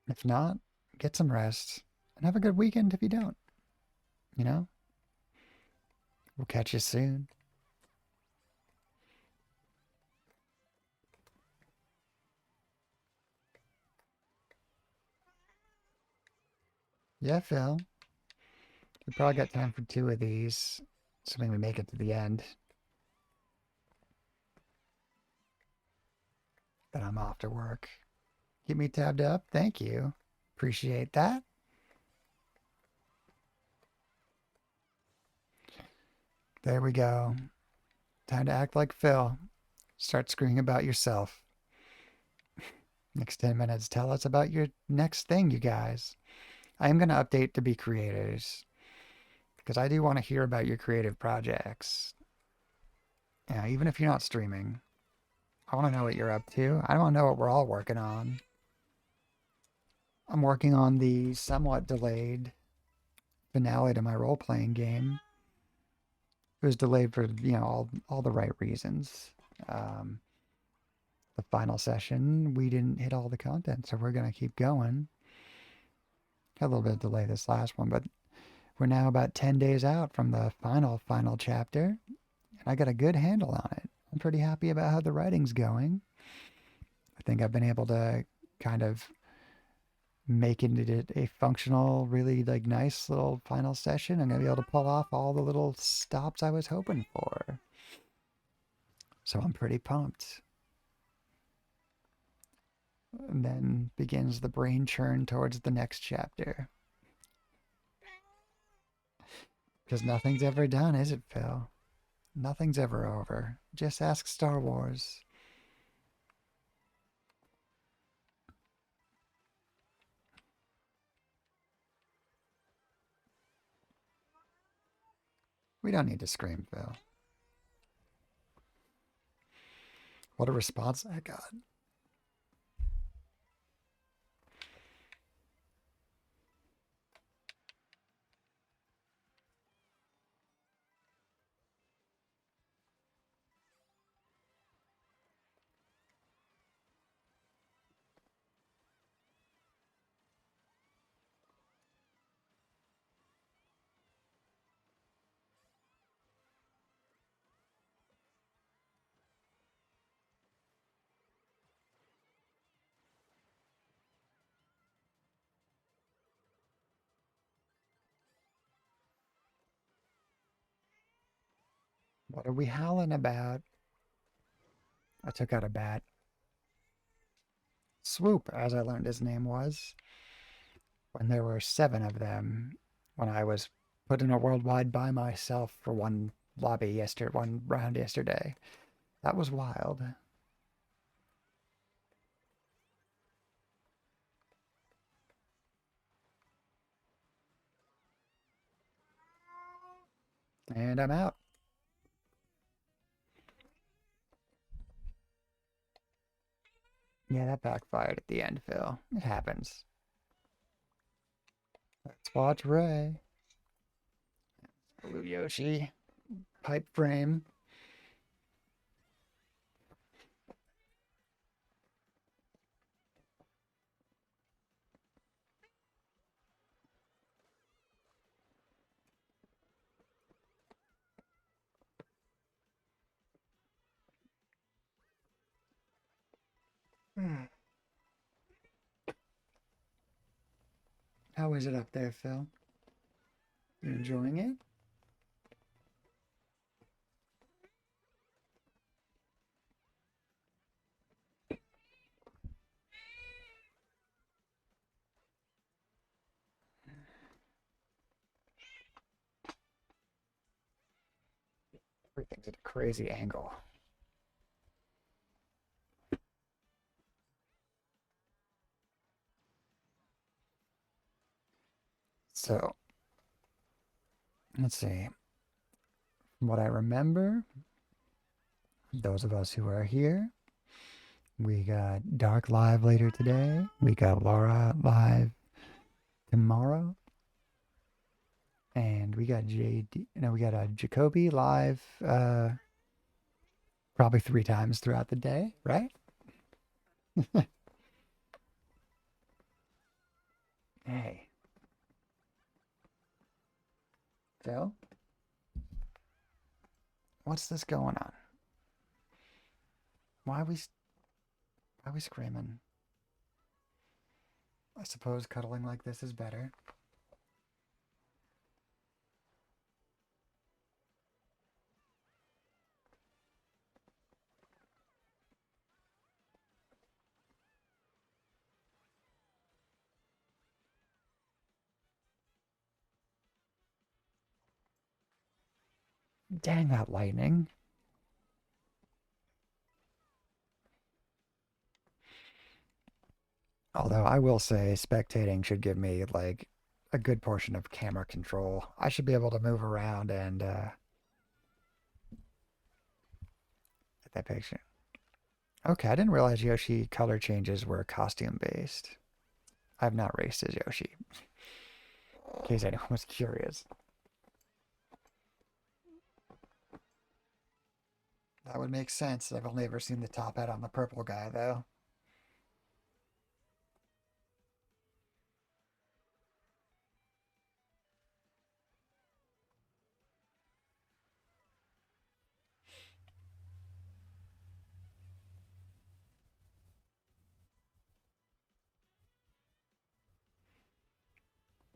S1: If not, get some rest and have a good weekend if you don't. You know, we'll catch you soon. Yeah, Phil. We probably got time for two of these, assuming we make it to the end. Then I'm off to work. Keep me tabbed up. Thank you. Appreciate that. There we go. Time to act like Phil. Start screaming about yourself. Next 10 minutes, tell us about your next thing, you guys. I am going to update to be creators because I do want to hear about your creative projects. Yeah, even if you're not streaming, I want to know what you're up to. I want to know what we're all working on. I'm working on the somewhat delayed finale to my role playing game. It was delayed for, all the right reasons. Um, the final session, we didn't hit all the content, so we're going to keep going. Had a little bit of delay this last one, but we're now about 10 days out from the final chapter, and I got a good handle on it. I'm pretty happy about how the writing's going. I think I've been able to kind of make it a functional, really like nice little final session. I'm gonna be able to pull off all the little stops I was hoping for. So I'm pretty pumped. And then begins the brain churn towards the next chapter. Because nothing's ever done, is it, Phil? Nothing's ever over. Just ask Star Wars. We don't need to scream, Phil. What a response I got. What are we howling about? I took out a bat. Swoop, as I learned his name was, when there were seven of them, when I was put in a worldwide by myself for one one round yesterday. That was wild. And I'm out. Yeah, that backfired at the end, Phil. It happens. Let's watch Ray. Blue Yoshi. Pipe frame. Hmm. How is it up there, Phil? You enjoying it? Everything's at a crazy angle. So, let's see. From what I remember, those of us who are here, we got Dark live later today. We got Laura live tomorrow. And we got JD. No, we got Jacoby live probably 3 times throughout the day, right? Hey, Phil, what's this going on? Why are we why are we screaming? I suppose cuddling like this is better. Dang that lightning. Although I will say spectating should give me like a good portion of camera control. I should be able to move around and get that picture. Okay, I didn't realize Yoshi color changes were costume based. I've not raced as Yoshi, in case anyone was curious. That would make sense. I've only ever seen the top hat on the purple guy, though.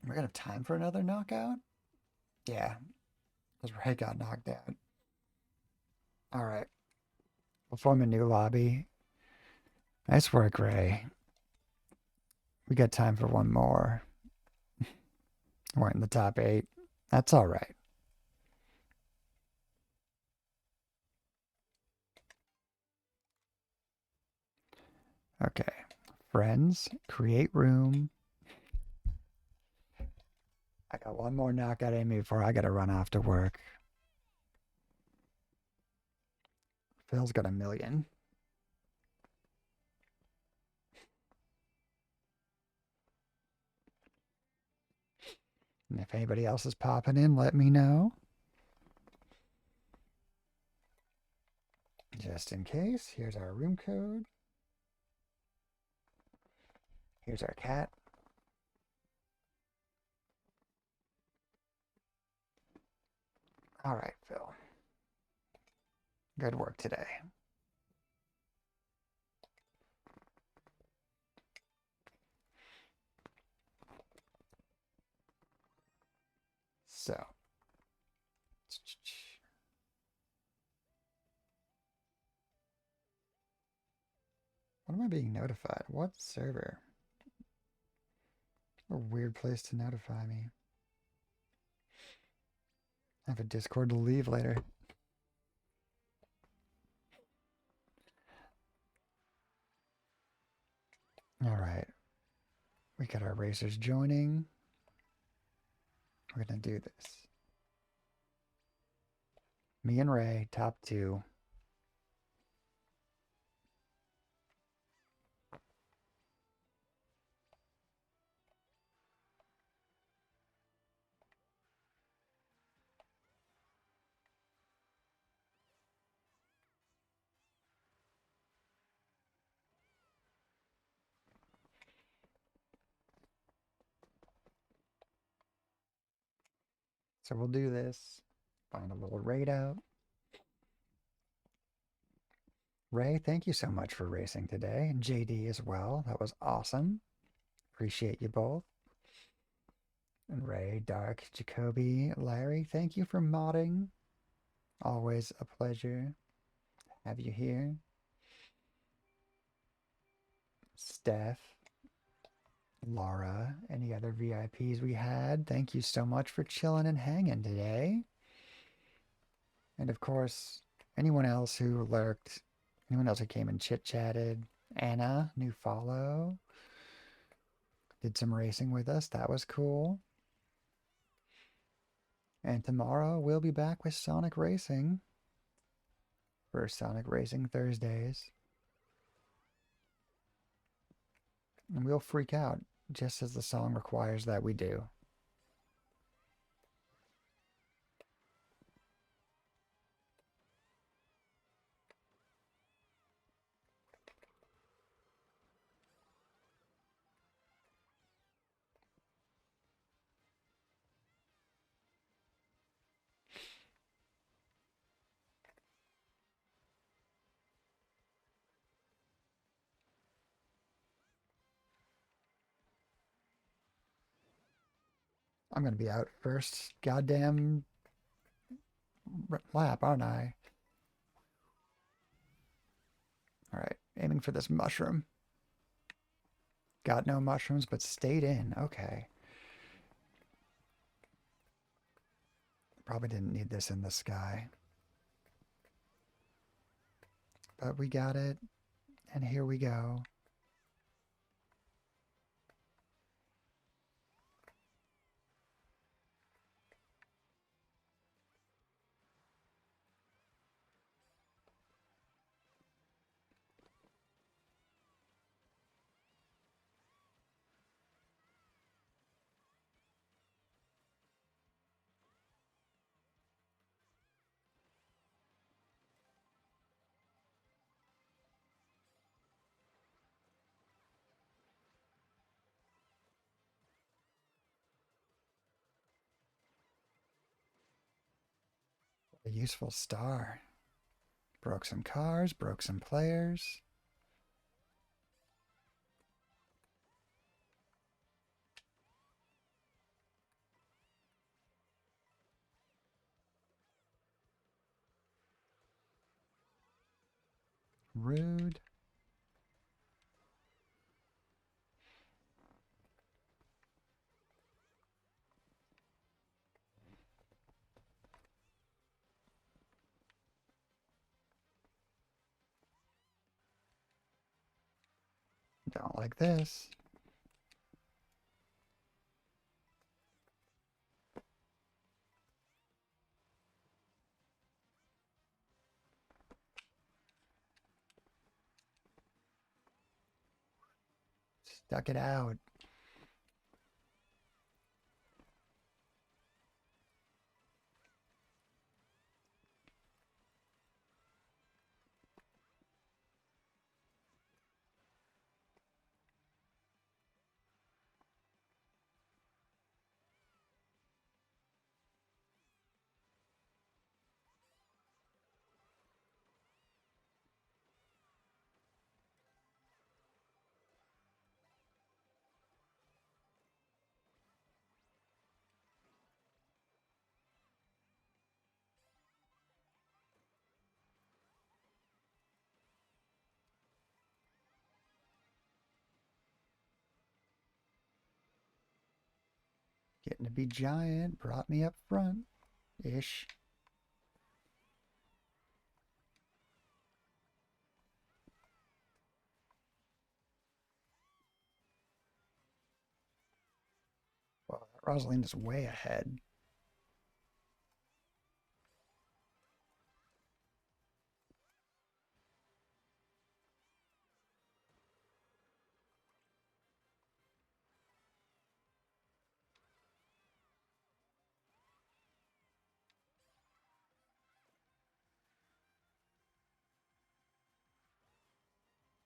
S1: We're gonna have time for another knockout? Yeah, because Ray got knocked out. All right, we'll form a new lobby. Nice work, Ray. We got time for one more. We're in the top 8. That's all right. Okay. Friends, create room. I got one more knockout in me before I gotta run off to work. Phil's got 1,000,000. And if anybody else is popping in, let me know. Just in case, here's our room code. Here's our cat. All right, Phil. Good work today. So, what am I being notified? What server? A weird place to notify me. I have a Discord to leave later. All right. We got our racers joining. We're going to do this. Me and Ray, top 2. So we'll do this. Find a little raid out. Ray, thank you so much for racing today, and JD as well. That was awesome. Appreciate you both. And Ray, Dark, Jacoby, Larry, thank you for modding. Always a pleasure to have you here. Steph, Laura, any other VIPs we had, thank you so much for chilling and hanging today. And of course, anyone else who lurked, anyone else who came and chit-chatted. Anna, new follow. Did some racing with us. That was cool. And tomorrow we'll be back with Sonic Racing for Sonic Racing Thursdays. And we'll freak out just as the song requires that we do. I'm going to be out first goddamn lap, aren't I? All right, aiming for this mushroom. Got no mushrooms, but stayed in. Okay. Probably didn't need this in the sky. But we got it, and here we go. A useful star. Broke some cars, broke some players. Rude. Don't like this. Stuck it out. Getting to be giant brought me up front. Ish. Well, Rosalind is way ahead.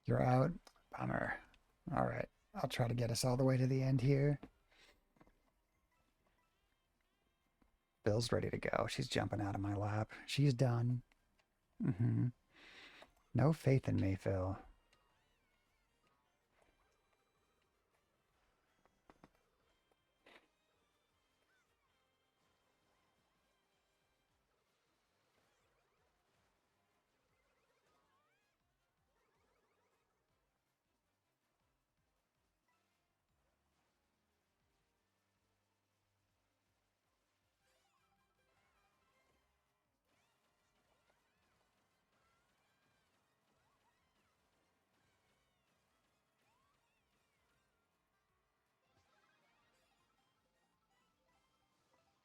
S1: You're out. Bummer. All right. I'll try to get us all the way to the end here. Bill's ready to go. She's jumping out of my lap. She's done. Mm-hmm. No faith in me, Phil.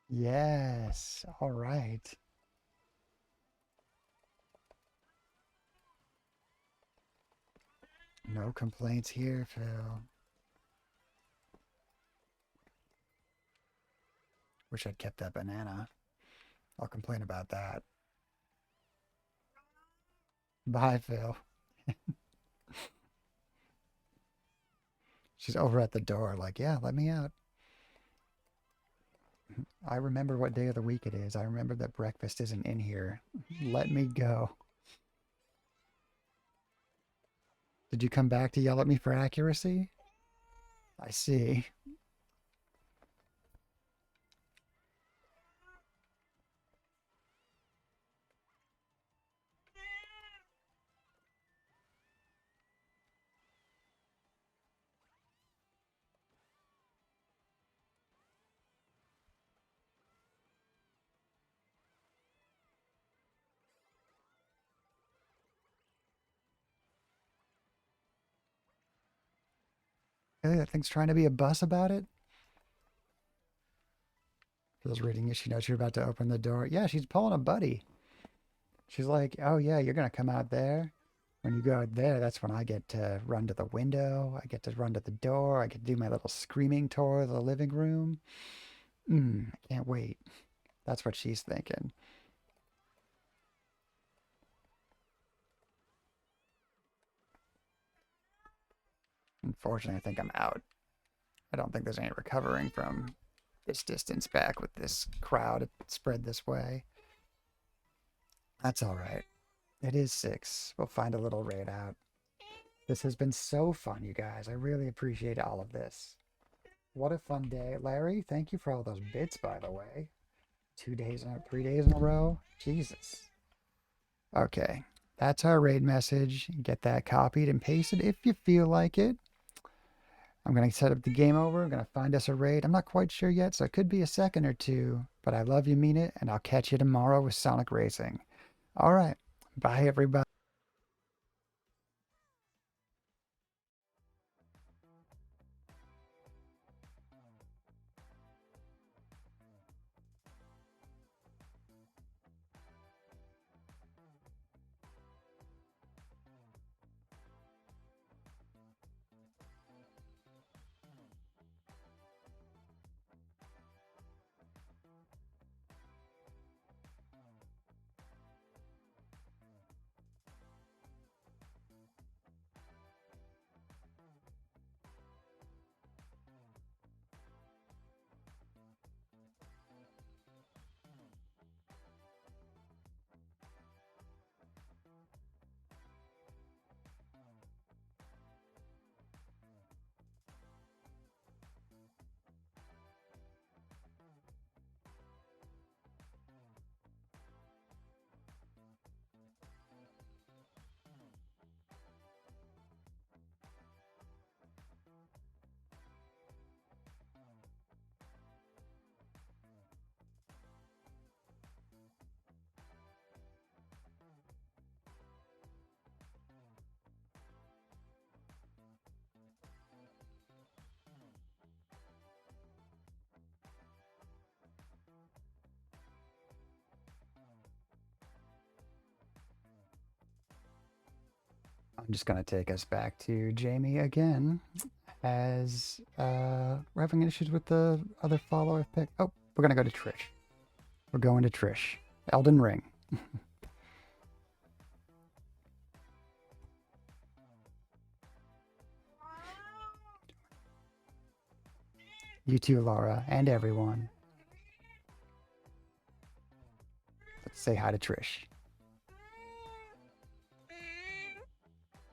S1: Yes. All right. No complaints here, Phil. Wish I'd kept that banana. I'll complain about that. Bye, Phil. She's over at the door, like, yeah, let me out. I remember what day of the week it is. I remember that breakfast isn't in here. Let me go. Did you come back to yell at me for accuracy? I see. Really, that thing's trying to be a bus about it? Feels reading it. She knows you're about to open the door. Yeah, she's pulling a buddy. She's like, oh, yeah, you're going to come out there. When you go out there, that's when I get to run to the window. I get to run to the door. I get to do my little screaming tour of the living room. I can't wait. That's what she's thinking. Unfortunately, I think I'm out. I don't think there's any recovering from this distance back with this crowd spread this way. That's all right. It is 6. We'll find a little raid out. This has been so fun, you guys. I really appreciate all of this. What a fun day. Larry, thank you for all those bits, by the way. 3 days in a row. Jesus. Okay. That's our raid message. Get that copied and pasted if you feel like it. I'm going to set up the game over. I'm going to find us a raid. I'm not quite sure yet, so it could be a second or two. But I love you, mean it, and I'll catch you tomorrow with Sonic Racing. All right. Bye, everybody. I'm just going to take us back to Jamie again as we're having issues with the other follow I've picked. Oh, we're going to go to Trish. We're going to Trish. Elden Ring. You too, Laura, and everyone. say hi to Trish.